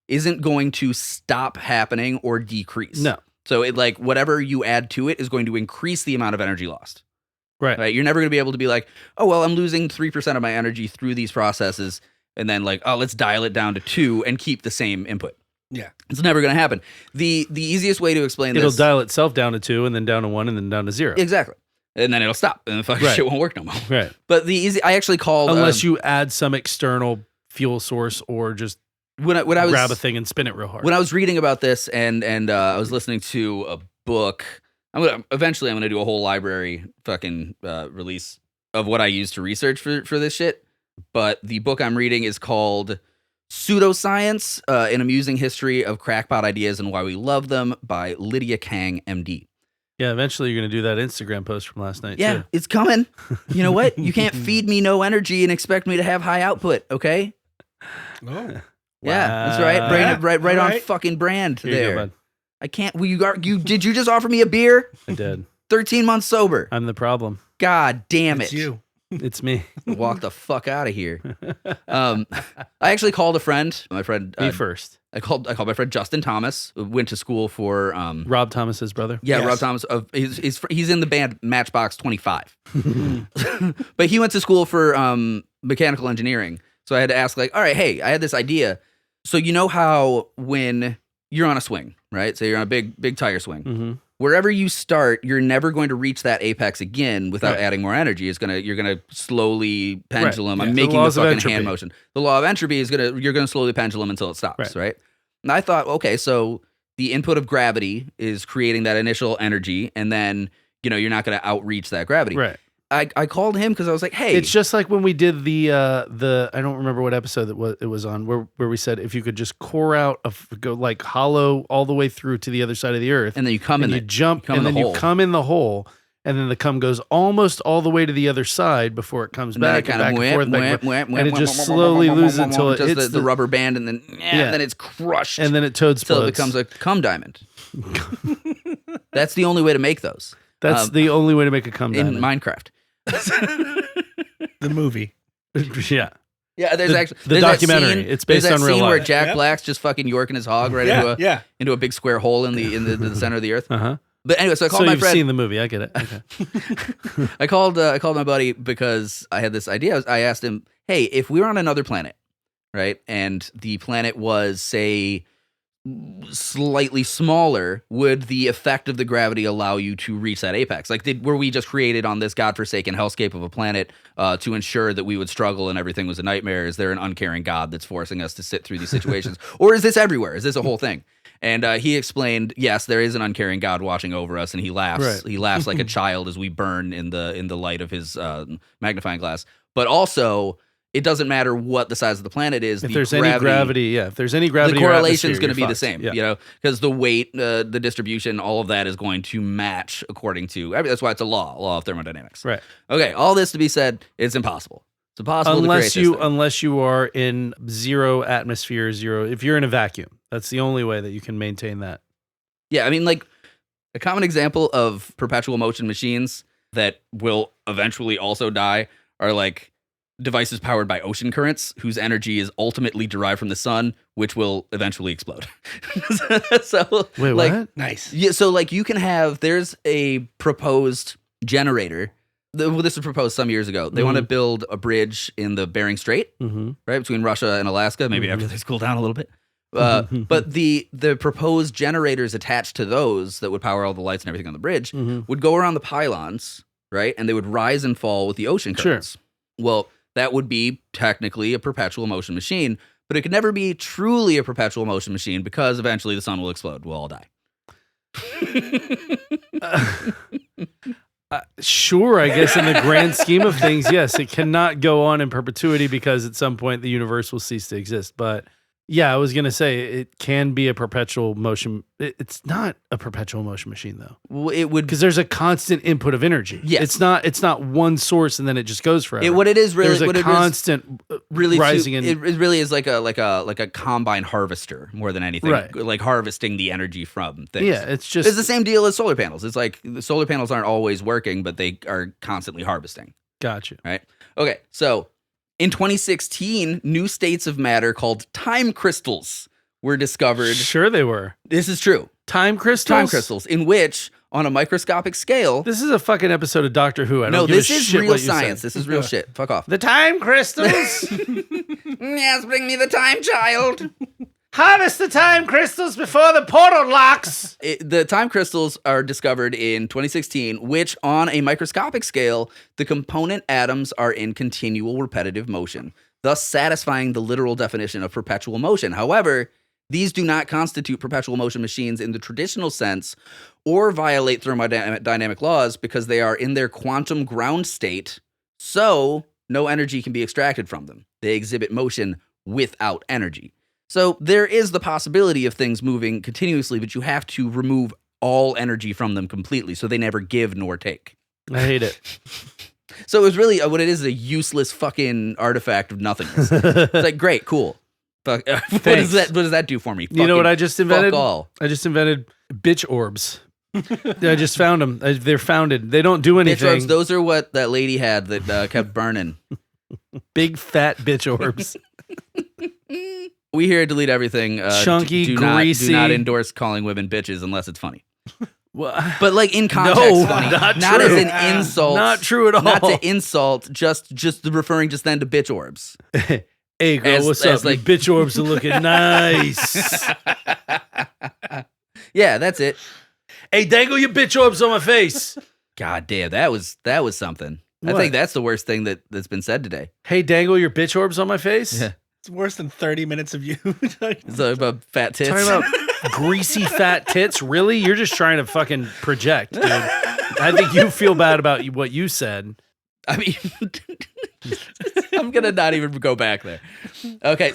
isn't going to stop happening or decrease. No. So it like whatever you add to it is going to increase the amount of energy lost. Right. You're never going to be able to be like, oh, well, I'm losing 3% of my energy through these processes. And then like, oh, let's dial it down to 2 and keep the same input. Yeah. It's never going to happen. The easiest way to explain It'll this. dial itself down to 2 and then down to 1 and then down to 0. Exactly. And then it'll stop and the fucking shit won't work no more. Right. But I actually called. Unless you add some external fuel source or just when I was grab a thing and spin it real hard. When I was reading about this and I was listening to a book, I'm gonna do a whole library fucking release of what I use to research for this shit. But the book I'm reading is called Pseudoscience, An Amusing History of Crackpot Ideas and Why We Love Them by Lydia Kang, MD. Yeah, eventually you're going to do that Instagram post from last night, Yeah, too. it's coming. You know what? You can't feed me no energy and expect me to have high output, okay? Oh. Yeah, that's right. Right All on right. fucking brand Here you there. go, bud. I can't. Well, did you just offer me a beer? I did. 13 months sober. I'm the problem. God damn it. It's you. It's me. Walk the fuck out of here. I actually called a friend. My friend. Me first. I called my friend Justin Thomas. Who went to school for. Rob Thomas's brother. Yeah, Yes. Rob Thomas. He's in the band Matchbox 25. But he went to school for mechanical engineering. So I had to ask, like, all right, hey, I had this idea. So you know how when you're on a swing, right? So you're on a big tire swing. Mm-hmm. Wherever you start, you're never going to reach that apex again without Right. adding more energy. You're gonna slowly pendulum. Yeah. I'm The making the laws of fucking entropy. hand motion. The law of entropy is you're gonna slowly pendulum until it stops, right? And I thought, okay, so the input of gravity is creating that initial energy, and then you're not gonna outreach that gravity. Right. I called him because I was like, hey, It's just like when we did the I don't remember what episode it was on where we said if you could just core out go like hollow all the way through to the other side of the earth, and then you come in and you jump come in and the then you hole. come in the hole, and then the cum goes almost all the way to the other side before it comes And then back it and kind back of and forth, back and forth, and it just slowly loses until it just hits the rubber band, and then then it's crushed, and then it toad until it explodes. becomes a cum diamond. That's the only way to make those. That's the only way to make a cum in diamond. Minecraft. The movie. Yeah. Yeah, there's The actually there's that documentary. scene- It's based there's that on real scene where life. Jack Yep. Black's just fucking yorking his hog right Yeah. into a big square hole in the center of the earth. Uh-huh. But anyway, so I So called my you've friend. seen the movie. I get it. Okay. I called my buddy because I had this idea. I asked him, "Hey, if we were on another planet, right, and the planet was, say, slightly smaller, would the effect of the gravity allow you to reach that apex? Like, were we just created on this godforsaken hellscape of a planet to ensure that we would struggle and everything was a nightmare? Is there an uncaring God that's forcing us to sit through these situations, or is this everywhere? Is this a whole thing?" And he explained, yes, there is an uncaring God watching over us, and he laughs. Right. He laughs like a child as we burn in the light of his magnifying glass. But also, it doesn't matter what the size of the planet is. If there's any gravity, if there's any gravity, the or correlation is atmosphere, going to be you're the fucked. same, Yeah. because the weight, the distribution, all of that is going to match according to. That's why it's a law of thermodynamics. Right. Okay. All this to be said, it's impossible. It's impossible to create this thing. Unless you are in zero atmosphere, zero. If you're in a vacuum, that's the only way that you can maintain that. Yeah, I mean, like, a common example of perpetual motion machines that will eventually also die are like devices powered by ocean currents whose energy is ultimately derived from the sun, which will eventually explode. So, Wait, like, what? Nice. yeah, so like there's a proposed generator. Well, this was proposed some years ago. They want to build a bridge in the Bering Strait, Mm-hmm. right, between Russia and Alaska. Maybe after they cool down a little bit. But the proposed generators attached to those that would power all the lights and everything on the bridge would go around the pylons, right? And they would rise and fall with the ocean currents. Well, that would be technically a perpetual motion machine, but it could never be truly a perpetual motion machine because eventually the sun will explode. We'll all die. Sure, I guess in the grand scheme of things, yes, it cannot go on in perpetuity because at some point the universe will cease to exist. But yeah, I was going to say it can be a perpetual motion. It's not a perpetual motion machine though, Well, it would because there's a constant input of energy. Yes. It's not one source and then it just goes forever. what it is really There's what a it is constant really rising it really is like a combine harvester more than anything, Right. like harvesting the energy from things. Yeah, it's just It's the same deal as solar panels. It's like the solar panels aren't always working, but they are constantly harvesting. gotcha. Right? Okay, so in 2016, new states of matter called time crystals were discovered. Sure, they were This is true. time crystals. Time crystals, in which, on a microscopic scale, This is a fucking episode of Doctor Who. I don't no, give a this is shit real what you say. science. This is real shit. Fuck off. The time crystals. Yes, bring me the time child. Harvest the time crystals before the portal locks. The time crystals are discovered in 2016, which on a microscopic scale, the component atoms are in continual repetitive motion, thus satisfying the literal definition of perpetual motion. However, these do not constitute perpetual motion machines in the traditional sense or violate thermodynamic laws because they are in their quantum ground state, so no energy can be extracted from them. They exhibit motion without energy. So there is the possibility of things moving continuously, but you have to remove all energy from them completely, so they never give nor take. I hate it. So it was really what it is a useless fucking artifact of nothingness. It's like, great, cool. Fuck. What Thanks. does that do for me? You know what I just invented? Fuck all. I just invented bitch orbs. I just found them. They're founded. They don't do anything. Bitch orbs, those are what that lady had that kept burning. Big fat bitch orbs. We here at Delete Everything. Chunky, greasy. Do not endorse calling women bitches unless it's funny. Well, But like in context, No, funny, not not as true. an insult. Not true at all. Not to insult, just referring just then to bitch orbs. hey girl, as- what's as up? like- Your bitch orbs are looking nice. Yeah, that's it. Hey, dangle your bitch orbs on my face. God damn, that was something. I What? think that's the worst thing that's been said today. Hey, dangle your bitch orbs on my face. Yeah. It's worse than 30 minutes of you. It's about fat tits. Talking about greasy fat tits. Really? You're just trying to fucking project, dude. I think you feel bad about what you said. I mean, I'm gonna not even go back there. Okay.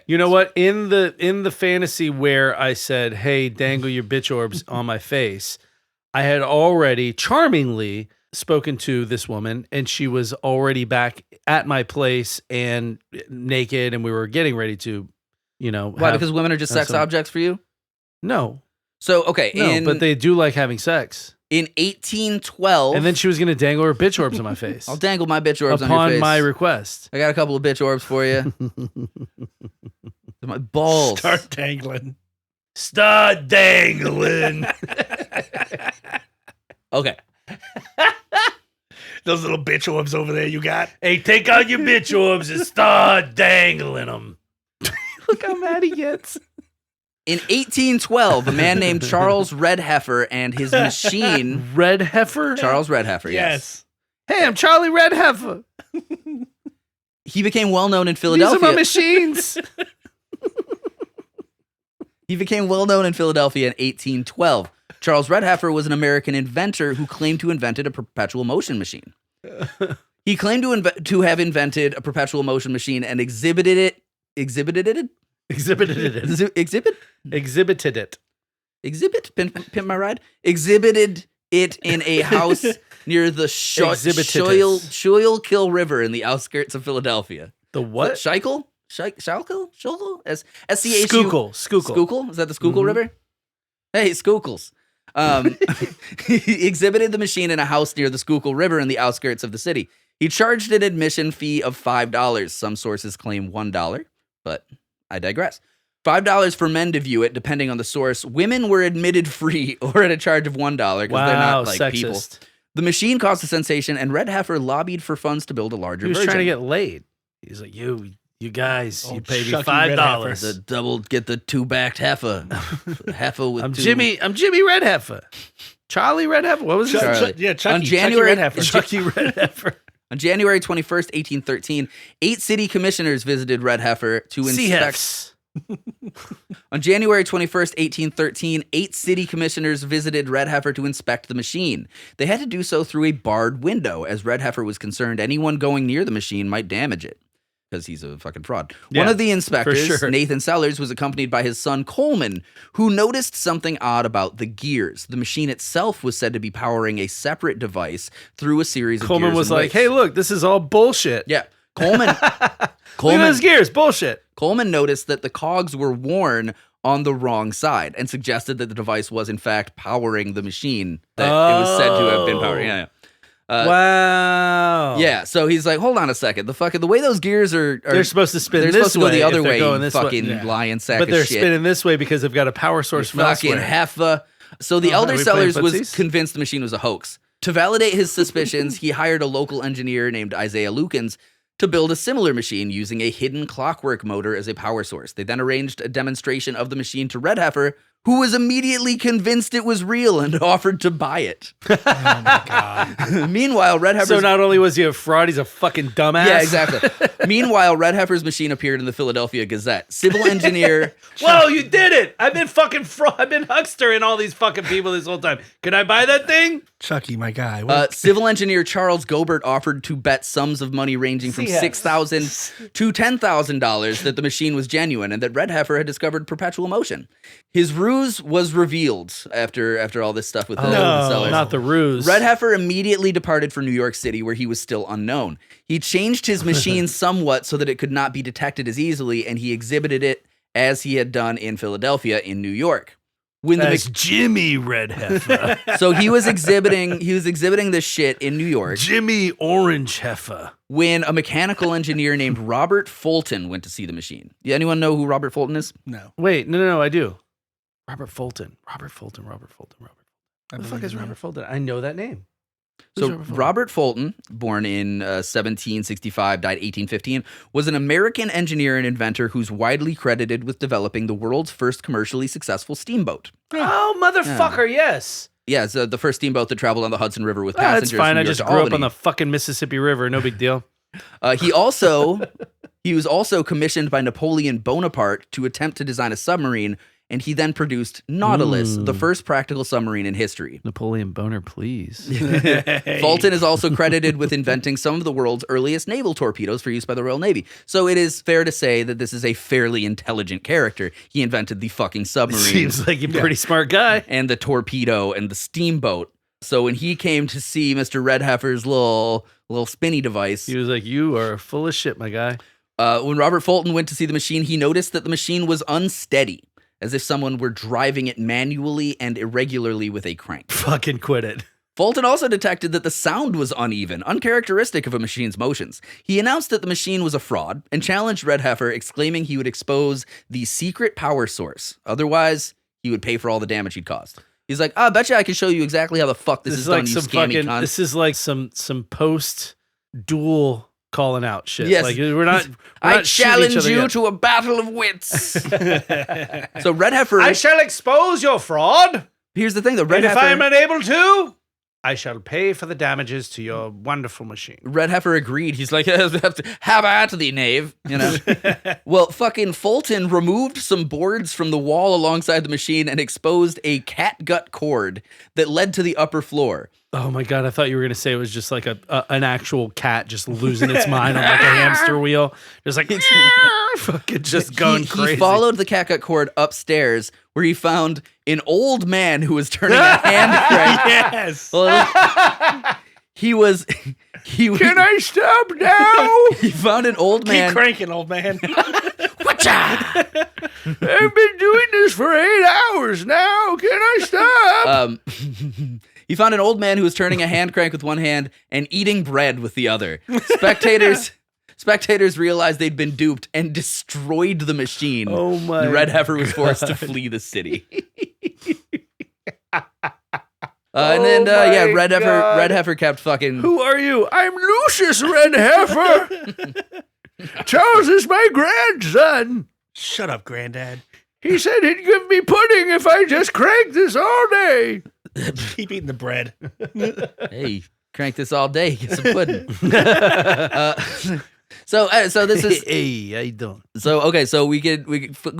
You know what? In the fantasy where I said, "Hey, dangle your bitch orbs on my face," I had already charmingly spoken to this woman, and she was already back at my place and naked, and we were getting ready to, Why? Because women are just sex objects for you? no, So okay, but they do like having sex. in 1812, And then she was going to dangle her bitch orbs on my face I'll dangle my bitch orbs on your upon face. my request. I got a couple of bitch orbs for you. My balls. Start dangling. Start dangling. Okay. Those little bitch orbs over there you got. Hey, take out your bitch orbs and start dangling them. Look how mad he gets. In 1812, a man named Charles Redheffer and his machine. Red heifer? Charles Redheffer, yes. Hey, I'm Charlie Red Heifer. He became well known in These are my Philadelphia. machines. He became well known in Philadelphia in 1812. Charles Redheffer was an American inventor who claimed to have invented a perpetual motion machine. He claimed to have invented a perpetual motion machine and exhibited it. Exhibited it. Pimp my ride. Exhibited it in a house near the Schuylkill River in the outskirts of Philadelphia. The what? Schuylkill? Schuylkill? S-C-H-U. Schuylkill. Is that the Schuylkill River? Hey, Schuylkills. He exhibited the machine in a house near the Schuylkill River in the outskirts of the city. He charged an admission fee of $5. Some sources claim $1, but I digress. $5 for men to view it, depending on the source. Women were admitted free or at a charge of $1 because they're not like sexist. people. The machine caused a sensation, and Redheffer lobbied for funds to build a larger He was version. trying to get laid. He's like, you guys, you pay me Shucky $5. The double, get the two-backed heifer. Heifer with I'm two. Jimmy Red Heifer. Charlie Red Heifer. What was it? Charlie. Chucky. On January- Chucky Red Heifer. Chucky Red Heifer. On January 21st, 1813, 8 city commissioners visited Redheffer to inspect. Seahefs. On January 21st, 1813, 8 city commissioners visited Redheffer to inspect the machine. They had to do so through a barred window, as Redheffer was concerned anyone going near the machine might damage it, because he's a fucking fraud. One Yeah, of the inspectors, for sure. Nathan Sellers, was accompanied by his son Coleman, who noticed something odd about the gears. The machine itself was said to be powering a separate device through a series of Coleman gears was and like, weights. hey, look, this is all bullshit. Yeah, Coleman. Look at Coleman, those gears. Bullshit. Coleman noticed that the cogs were worn on the wrong side and suggested that the device was in fact powering the machine that it was said to have been powering. Yeah. Wow. Yeah, so he's like, hold on a second. The way those gears are They're supposed to spin they're this supposed to go way the other if they're way, going you this way. fucking Yeah. lion sack But of they're shit. spinning this way because they've got a power source from Fucking elsewhere. heifer. So the Oh, elder are we playing Sellers was footsies? convinced the machine was a hoax. To validate his suspicions, he hired a local engineer named Isaiah Lukens to build a similar machine using a hidden clockwork motor as a power source. They then arranged a demonstration of the machine to Redheffer, who was immediately convinced it was real and offered to buy it. Oh my god. Meanwhile, Redheffer's So not only was he a fraud, he's a fucking dumbass. yeah, exactly. Meanwhile, Redheffer's machine appeared in the Philadelphia Gazette. Civil engineer Whoa, you did it! I've been fucking fraud. I've been huckstering all these fucking people this whole time. Can I buy that thing? Chucky, my guy. Civil engineer Charles Gobert offered to bet sums of money ranging from Yes. $6,000 to $10,000 that the machine was genuine and that Redheffer had discovered perpetual motion. His ruse was revealed after all this stuff with the No. sellers. Not the ruse. Red Heifer immediately departed for New York City, where he was still unknown. He changed his machine somewhat so that it could not be detected as easily, and he exhibited it as he had done in Philadelphia in New York. When That's Jimmy Red Heifer. so he was exhibiting this shit in New York Jimmy Orange Heifer. when a mechanical engineer named Robert Fulton went to see the machine. Yeah, anyone know who Robert Fulton is? No. Wait, no, I do. Robert Fulton. What I the fuck believe is you. Robert Fulton? I know that name. So Robert Fulton, born in 1765, died 1815, was an American engineer and inventor who's widely credited with developing the world's first commercially successful steamboat. Oh, motherfucker, yes. Yeah, it's the first steamboat that traveled on the Hudson River with That's passengers. fine. from I New York just to grew up Albany. on the fucking Mississippi River. No big deal. He was also commissioned by Napoleon Bonaparte to attempt to design a submarine, and he then produced Nautilus, the first practical submarine in history. Napoleon Boner, please. Fulton is also credited with inventing some of the world's earliest naval torpedoes for use by the Royal Navy. So it is fair to say that this is a fairly intelligent character. He invented the fucking submarine. Seems like a pretty smart guy. And the torpedo and the steamboat. So when he came to see Mr. Red Heifer's little spinny device, He was like, you are full of shit, my guy. when Robert Fulton went to see the machine, he noticed that the machine was unsteady, as if someone were driving it manually and irregularly with a crank. Fucking quit it. Fulton also detected that the sound was uneven, uncharacteristic of a machine's motions. He announced that the machine was a fraud and challenged Red Heifer, exclaiming he would expose the secret power source. Otherwise, he would pay for all the damage he'd caused. He's like, I bet you I can show you exactly how the fuck this is done, you scammy cunt. This is like some post duel calling out shit. Yes. Like we're not I shooting each challenge other you yet. to a battle of wits. So Red Heifer, I shall expose your fraud, here's the thing, the Red and if Heifer, I am unable to, I shall pay for the damages to your wonderful machine. Red Heifer agreed. He's like, have at thee, knave. You know? Well, fucking Fulton removed some boards from the wall alongside the machine and exposed a catgut cord that led to the upper floor. Oh my god! I thought you were gonna say it was just like an actual cat just losing its mind on like a hamster wheel, just like fucking just going crazy. He followed the catgut cord upstairs, where he found an old man who was turning a hand crank. Yes. Well, he was. Can I stop now? He found an old Keep man. cranking, old man. Whatcha? I've been doing this for 8 hours now. Can I stop? He found an old man who was turning a hand crank with one hand and eating bread with the other. Spectators realized they'd been duped and destroyed the machine. Oh my The Red Heifer was forced to flee the city. And then, Red Heifer kept fucking. Who are you? I'm Lucius Red Heifer. Charles is my grandson. Shut up, Granddad. He said he'd give me pudding if I just cranked this all day. Keep eating the bread. Hey, crank this all day, get some pudding. So this is Hey, I don't. so we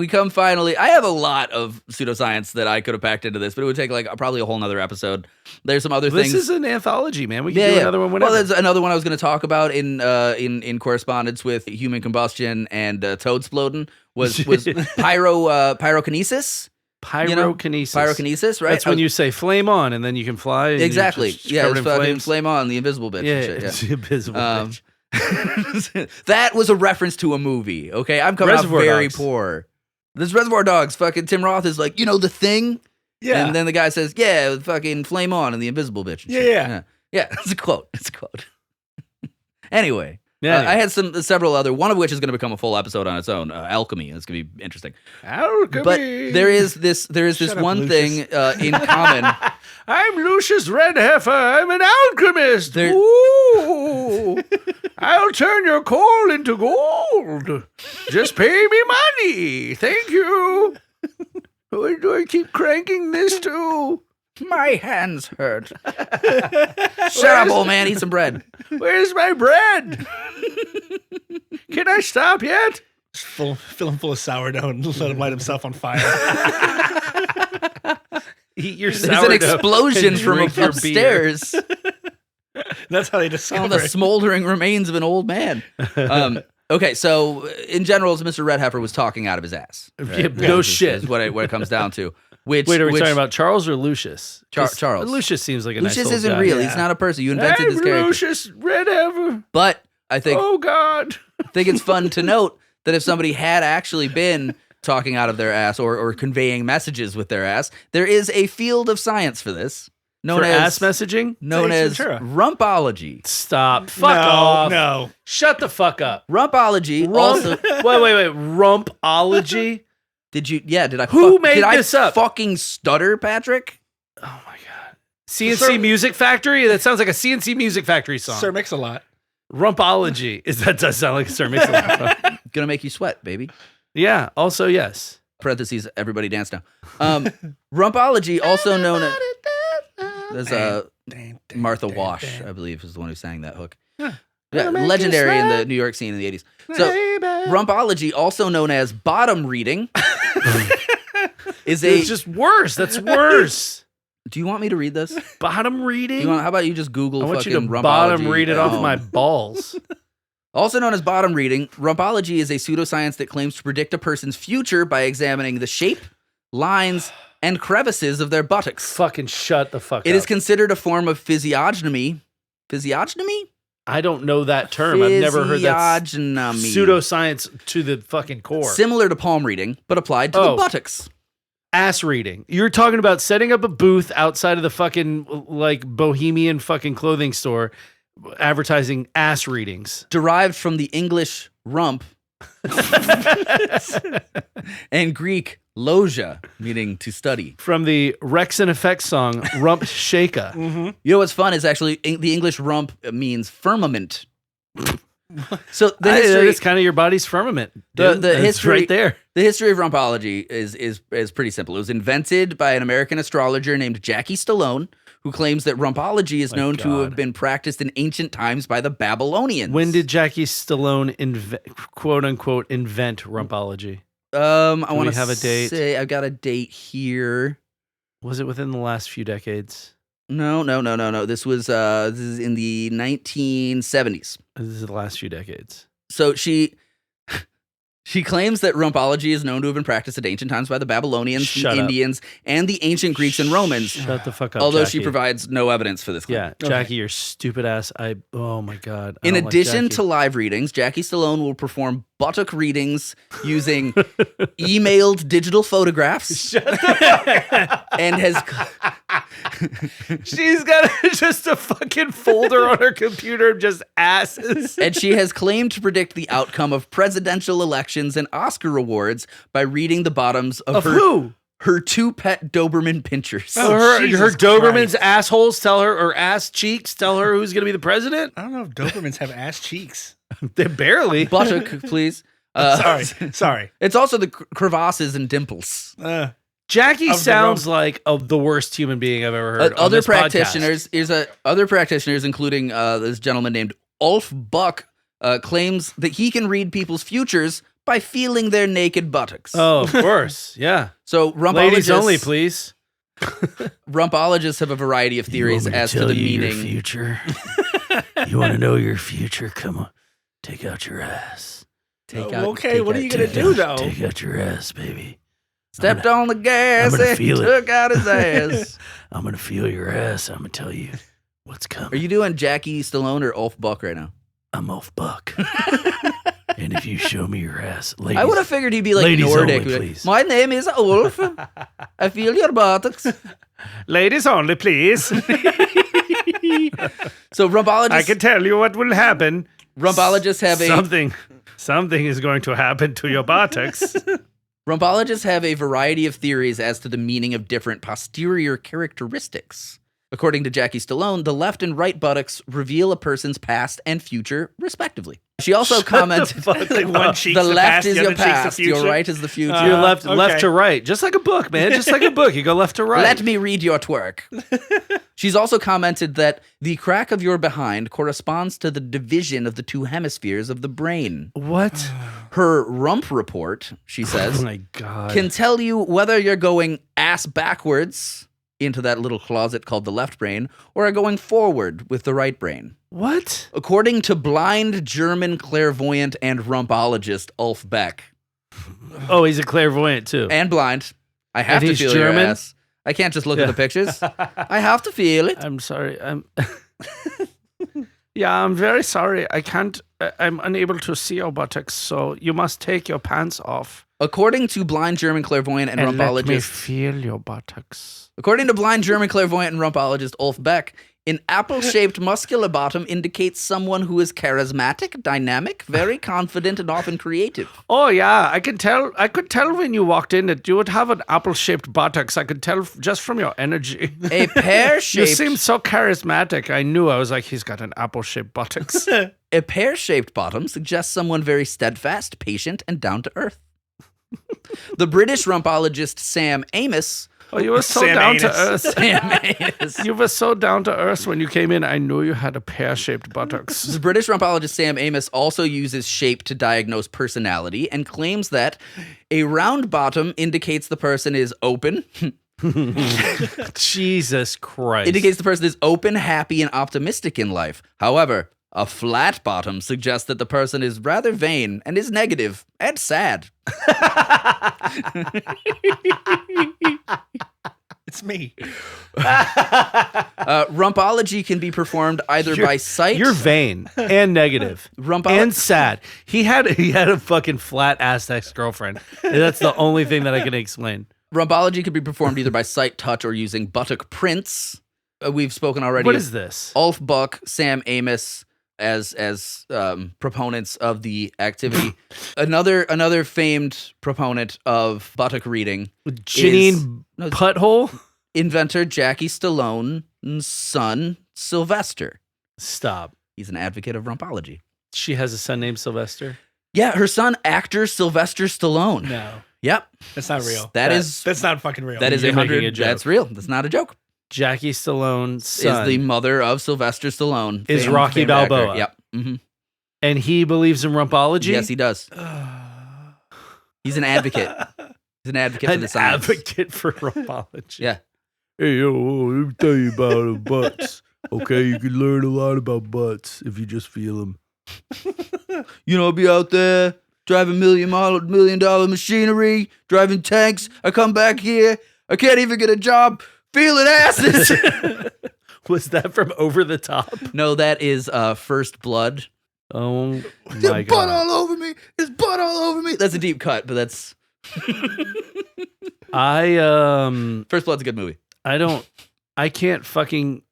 come finally. I have a lot of pseudoscience that I could have packed into this, but it would take like probably a whole nother episode. There's some other things. This is an anthology, man. We can do another one whenever. Well, there's another one I was going to talk about in correspondence with human combustion and toadsploding was pyrokinesis. Pyrokinesis. Pyrokinesis, right? That's when you say flame on and then you can fly. And exactly. you're just Yeah, covered it's in fucking flames. flame on, the invisible bitch. Yeah, and shit, it's invisible. Bitch. That was a reference to a movie. Okay, I'm coming Reservoir out very Dogs. poor. This Reservoir Dogs. Fucking Tim Roth is like, The Thing. Yeah. And then the guy says, yeah, fucking flame on and the invisible bitch. And shit. Yeah. Yeah. It's a quote. Anyway. Yeah, I had several other, one of which is going to become a full episode on its own. Alchemy. It's going to be interesting. Alchemy. But there is this Shut up, one Lucius. thing in common. I'm Lucius Red Heifer. I'm an alchemist. There- Ooh. I'll turn your coal into gold. Just pay me money. Thank you. Who do I keep cranking this to? My hands hurt. Shut up, old man. Eat some bread. Where's my bread? Can I stop yet? Just fill him full of sourdough and let him light himself on fire. Eat your There's an sourdough explosion and from drink your beer. upstairs. That's how they On discover the it. smoldering remains of an old man. Okay, so in general, Mr. Red Heifer was talking out of his ass. Yeah, no shit. Is what it comes down to. Which, Wait, are we which, talking about Charles or Lucius? Charles. Lucius seems like a nice Lucius old isn't guy. real. Yeah. He's not a person. You invented this character. Lucius Red Heifer. But I think Oh God. it's fun to note that if somebody had actually been talking out of their ass or conveying messages with their ass, there is a field of science for this known For as ass messaging? known Ace as Ventura. rumpology. Stop. Fuck off. No. Shut the fuck up. Rumpology also Wait. Rumpology? did I Who made this up? Fucking stutter, Patrick? Oh my God. CNC Music Factory? That sounds like a CNC Music Factory song. Sir Mix-a-Lot. Rumpology. That does sound like a Sir Mix-a-Lot. Gonna make you sweat, baby. Yeah. Also, yes. Parentheses, everybody dance now. Rumpology, also known as Martha Wash, I believe, is the one who sang that hook. Yeah, legendary in the New York scene in the 80s. So, rumpology, also known as bottom reading, is It's just worse. That's worse. Do you want me to read this? Bottom reading? How about you just Google I want fucking you to rumpology bottom read it at off home? my balls. Also known as bottom reading, rumpology is a pseudoscience that claims to predict a person's future by examining the shape, lines, and crevices of their buttocks. Fucking shut the fuck It up. is considered a form of physiognomy. Physiognomy? I don't know that term. I've never heard that. Physiognomy. Pseudoscience to the fucking core. Similar to palm reading, but applied to the buttocks. Ass reading. You're talking about setting up a booth outside of the fucking like bohemian fucking clothing store advertising ass readings. Derived from the English rump and Greek logia, meaning to study. From the Rex and Effects song Rump Shaka. You know what's fun is actually the English rump means firmament. So the history, it's kind of your body's firmament. The dude. It's history right there. The history of rumpology is pretty simple. It was invented by an American astrologer named Jackie Stallone, who claims that rumpology is known to have been practiced in ancient times by the Babylonians. When did Jackie Stallone quote unquote invent rumpology? I want to have a date? say I've got a date here. Was it within the last few decades? No. This is in the 1970s. This is the last few decades. So she claims that rumpology is known to have been practiced at ancient times by the Babylonians, Shut the up. Indians, and the ancient Greeks and Romans. Shut the fuck up. Although Jackie. she provides no evidence for this claim. Yeah, Jackie, your stupid ass. Oh my God. I In don't like addition Jackie. to live readings, Jackie Stallone will perform buttock readings using emailed digital photographs. And has She's got just a fucking folder on her computer of just asses. and she has claimed to predict the outcome of presidential elections and Oscar awards by reading the bottoms of her two pet Doberman pinchers. Oh, her Jesus Doberman's Christ. assholes tell her, or ass cheeks tell her who's going to be the president? I don't know if Dobermans have ass cheeks. They barely. Buttock, please. Sorry. It's also the crevasses and dimples. Jackie Of the sounds like the worst human being I've ever heard. on Other this practitioners other practitioners, including this gentleman named Ulf Buck, claims that he can read people's futures by feeling their naked buttocks. Oh, of course. Yeah. So Ladies only, please. rumpologists have a variety of theories as to the meaning. future? You want to know your future? Come on. Take out your ass. Okay, what are you going to do, though? Take out your ass, baby. Stepped on the gas I'm gonna and feel it. took out his ass. I'm going to feel your ass. I'm going to tell you what's coming. Are you doing Jackie Stallone or Ulf Buck right now? I'm off buck. And if you show me your ass, ladies. I would have figured he'd be like ladies Nordic. only, please. My name is Ulf. I feel your buttocks. Ladies only, please. So rumpologists, tell you what will happen. rumpologists have Something is going to happen to your buttocks. Rumpologists have a variety of theories as to the meaning of different posterior characteristics. According to Jackie Stallone, the left and right buttocks reveal a person's past and future, respectively. She also commented, Like one cheek's the the left past, is the your other cheek's the past, your future? right is the future. You're left okay. to right, just like a book, man. Just like a book, you go left to right. Let me read your twerk. She's also commented that the crack of your behind corresponds to the division of the two hemispheres of the brain. What? Her rump report, she Oh says, my God. can tell you whether you're going ass backwards into that little closet called the left brain, or are going forward with the right brain. What? According to blind German clairvoyant and rumpologist Ulf Beck. Oh, he's a clairvoyant too. And blind. I have And to he's feel German? your ass. I can't just look at the pictures. I have to feel it. I'm sorry. Yeah, I'm very sorry. I can't. I'm unable to see your buttocks, so you must take your pants off According to blind German clairvoyant and and let me rumpologist. feel your buttocks. According to blind German clairvoyant and rumpologist Ulf Beck, an apple-shaped muscular bottom indicates someone who is charismatic, dynamic, very confident, and often creative. Oh yeah, I could tell when you walked in that you would have an apple-shaped buttocks. I could tell just from your energy. A You pear-shaped seem so charismatic. I knew. I was like, he's got an apple-shaped buttocks. A pear-shaped bottom suggests someone very steadfast, patient, and down to earth. The British rumpologist Sam Amos. Oh, you were so Sam down to Anus. earth. Sam Amos. You were so down to earth when you came in. I knew you had a pear-shaped buttocks. The British rumpologist Sam Amos also uses shape to diagnose personality and claims that a round bottom indicates the person is open. Jesus Christ. Indicates the person is open, happy, and optimistic in life. However, a flat bottom suggests that the person is rather vain and is negative and sad. It's me. Rumpology can be performed either by sight. You're vain and negative and sad. He had a fucking flat ass ex-girlfriend. And that's the only thing that I can explain. Rumpology can be performed either by sight, touch, or using buttock prints. We've spoken already. What of is this? Ulf Buck, Sam Amos as proponents of the activity. Another famed proponent of buttock reading, Janine Putthole? inventor Jackie Stallone's son, Sylvester. Stop. He's an advocate of rumpology. She has a son named Sylvester? Yeah, her son, actor Sylvester Stallone. No. Yep. That's not real. That's not fucking real. that is You're making 100. a joke. That's real. That's not a joke. Jackie Stallone's son. Is the mother of Sylvester Stallone. Is famed- Rocky famed actor. Balboa. Yep. hmm And he believes in rumpology? Yes, he does. He's an advocate. He's an advocate for An the science. advocate for rumpology. Yeah. Hey, yo, let me tell you about butts. Okay, you can learn a lot about butts if you just feel them. You know, I'll be out there driving $1 million machinery, driving tanks. I come back here. I can't even get a job feeling asses. Was that from Over the Top? No, that is First Blood. Oh my There's butt god. all over me. There's butt all over me. That's a deep cut, but that's First Blood's a good movie. I can't fucking,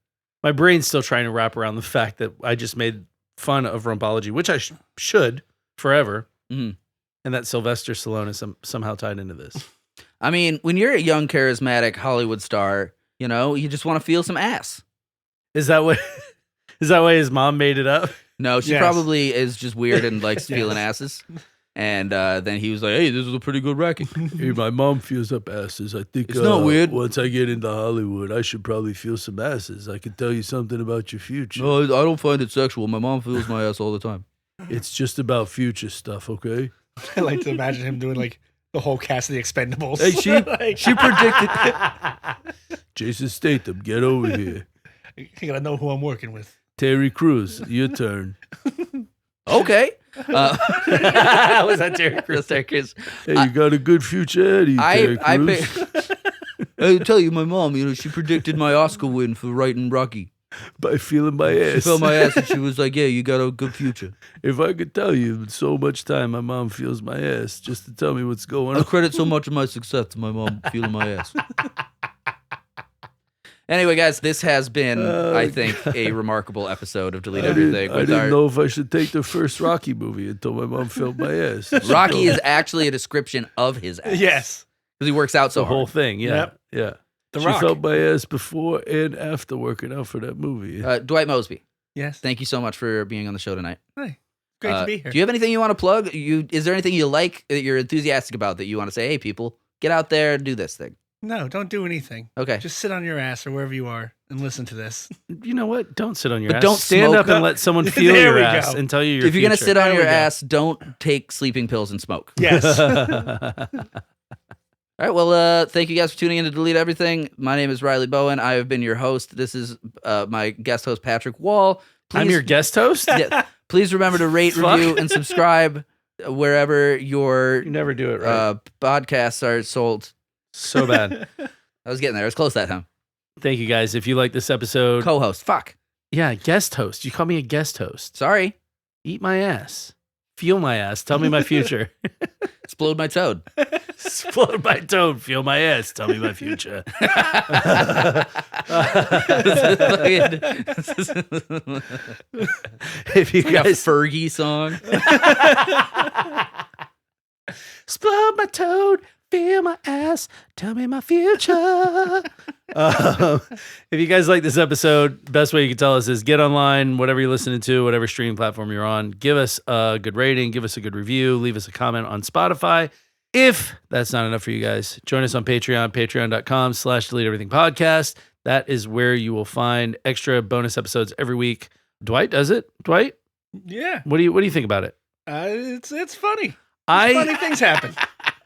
my brain's still trying to wrap around the fact that I just made fun of rumpology, which I should forever. Mhm. And that Sylvester Stallone is somehow tied into this. I mean, when you're a young, charismatic Hollywood star, you know, you just want to feel some ass. Is that why his mom made it up? No, she Yes. probably is just weird and likes feeling asses. And then he was like, hey, this is a pretty good racket. Hey, my mom feels up asses. I think It's not weird. Once I get into Hollywood, I should probably feel some asses. I can tell you something about your future. No, I don't find it sexual. My mom feels my ass all the time. It's just about future stuff, okay? I like to imagine him doing like the whole cast of the Expendables. Hey, she predicted. Jason Statham, get over here. I gotta know who I'm working with. Terry Crews, your turn. Okay. Was that Terry Crews? Terry Crews. Hey, you got a good future ahead of you, Terry I Crews. I tell you, my mom, you know, she predicted my Oscar win for writing Rocky. By feeling my She ass. felt my ass and she was like, yeah, you got a good future. If I could tell you so much time my mom feels my ass just to tell me what's going I on. credit so much of my success to my mom feeling my ass. Anyway, guys, this has been, I think, a remarkable episode of Delete I Everything. with didn't our- know if I should take the first Rocky movie until my mom felt my ass. Rocky is actually a description of his ass. Yes. Because he works out so The whole hard. thing, yeah. Yep. Yeah. The she Rock. felt my ass before and after working out for that movie. Dwight Mosby, Yes. thank you so much for being on the show tonight. Great to be here. Do you have anything you want to plug? Is there anything you like that you're enthusiastic about that you want to say, hey, people, get out there and do this thing? No, don't do anything. Okay. Just sit on your ass or wherever you are and listen to this. You know what? Don't sit on your But ass. don't stand smoke. up and let someone feel There your we ass go. and tell you your If you're going to future. sit on There your we go. ass, don't take sleeping pills and smoke. Yes. All right. Well, thank you guys for tuning in to Delete Everything. My name is Riley Bowen. I have been your host. This is my guest host, Patrick Wall. I'm your guest host? Yeah, please remember to rate, review, and subscribe wherever your You never do it right. podcasts are sold. So bad. I was getting there. I was close that time. Thank you guys. If you like this episode, Co-host. Fuck. yeah, guest host. You call me a guest host. Sorry. Eat my ass. Feel my ass. Tell me my future. Explode my toad. Explode my toad. Feel my ass. Tell me my future. If you Like a guys Fergie song. explode my toad, feel my ass, tell me my future. If you guys like this episode, best way you can tell us is get online, whatever you're listening to, whatever streaming platform you're on. Give us a good rating, give us a good review, leave us a comment on Spotify. If that's not enough for you guys, join us on Patreon, patreon.com/deleteeverythingpodcast. That is where you will find extra bonus episodes every week. Dwight does it. Dwight, Yeah, what do you think about it? it's funny. I Funny things happen.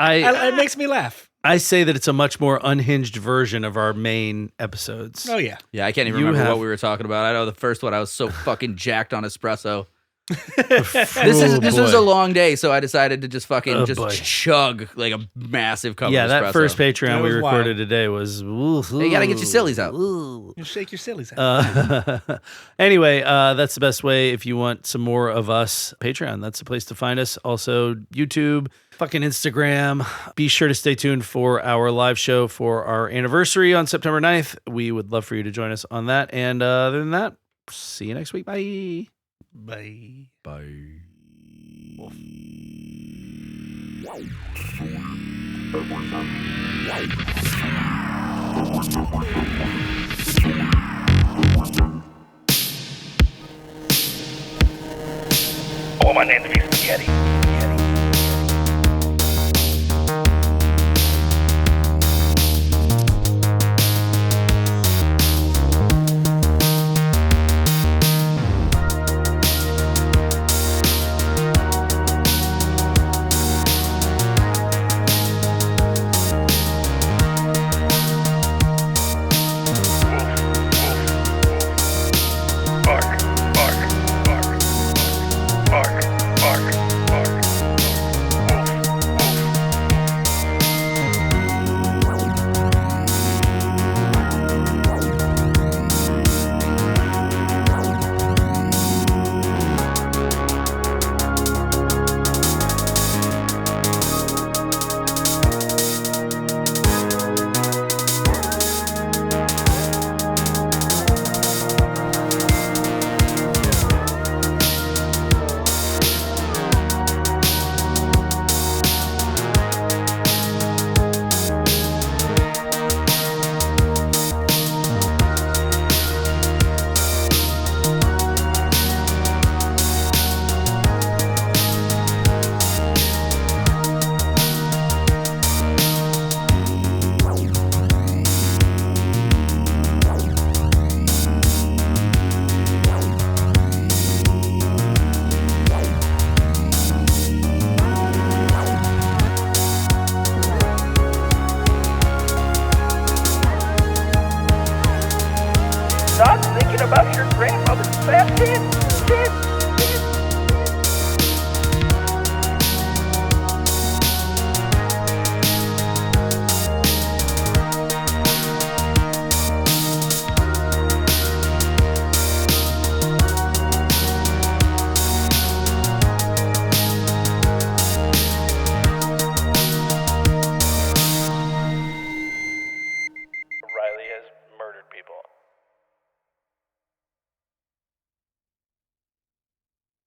It makes me laugh. I say that it's a much more unhinged version of our main episodes. Oh yeah. Yeah, I can't even You remember have- what we were talking about. I know the first one I was so fucking jacked on espresso. Oh, This was boy. a long day, so I decided to just fucking Oh, just boy. chug like a massive cup Yeah, of that espresso. first Patreon That we was wild. recorded today was. You gotta get your sillies out. You shake your sillies out. Anyway, that's the best way if you want some more of us. Patreon, that's the place to find us. Also, YouTube, fucking Instagram. Be sure to stay tuned for our live show for our anniversary on September 9th. We would love for you to join us on that. And other than that, see you next week. Bye. Bye. Oh, my name's Spaghetti. Bark, bark, bark, bark, bark, bark. Stop thinking about your grandmother's fat titties.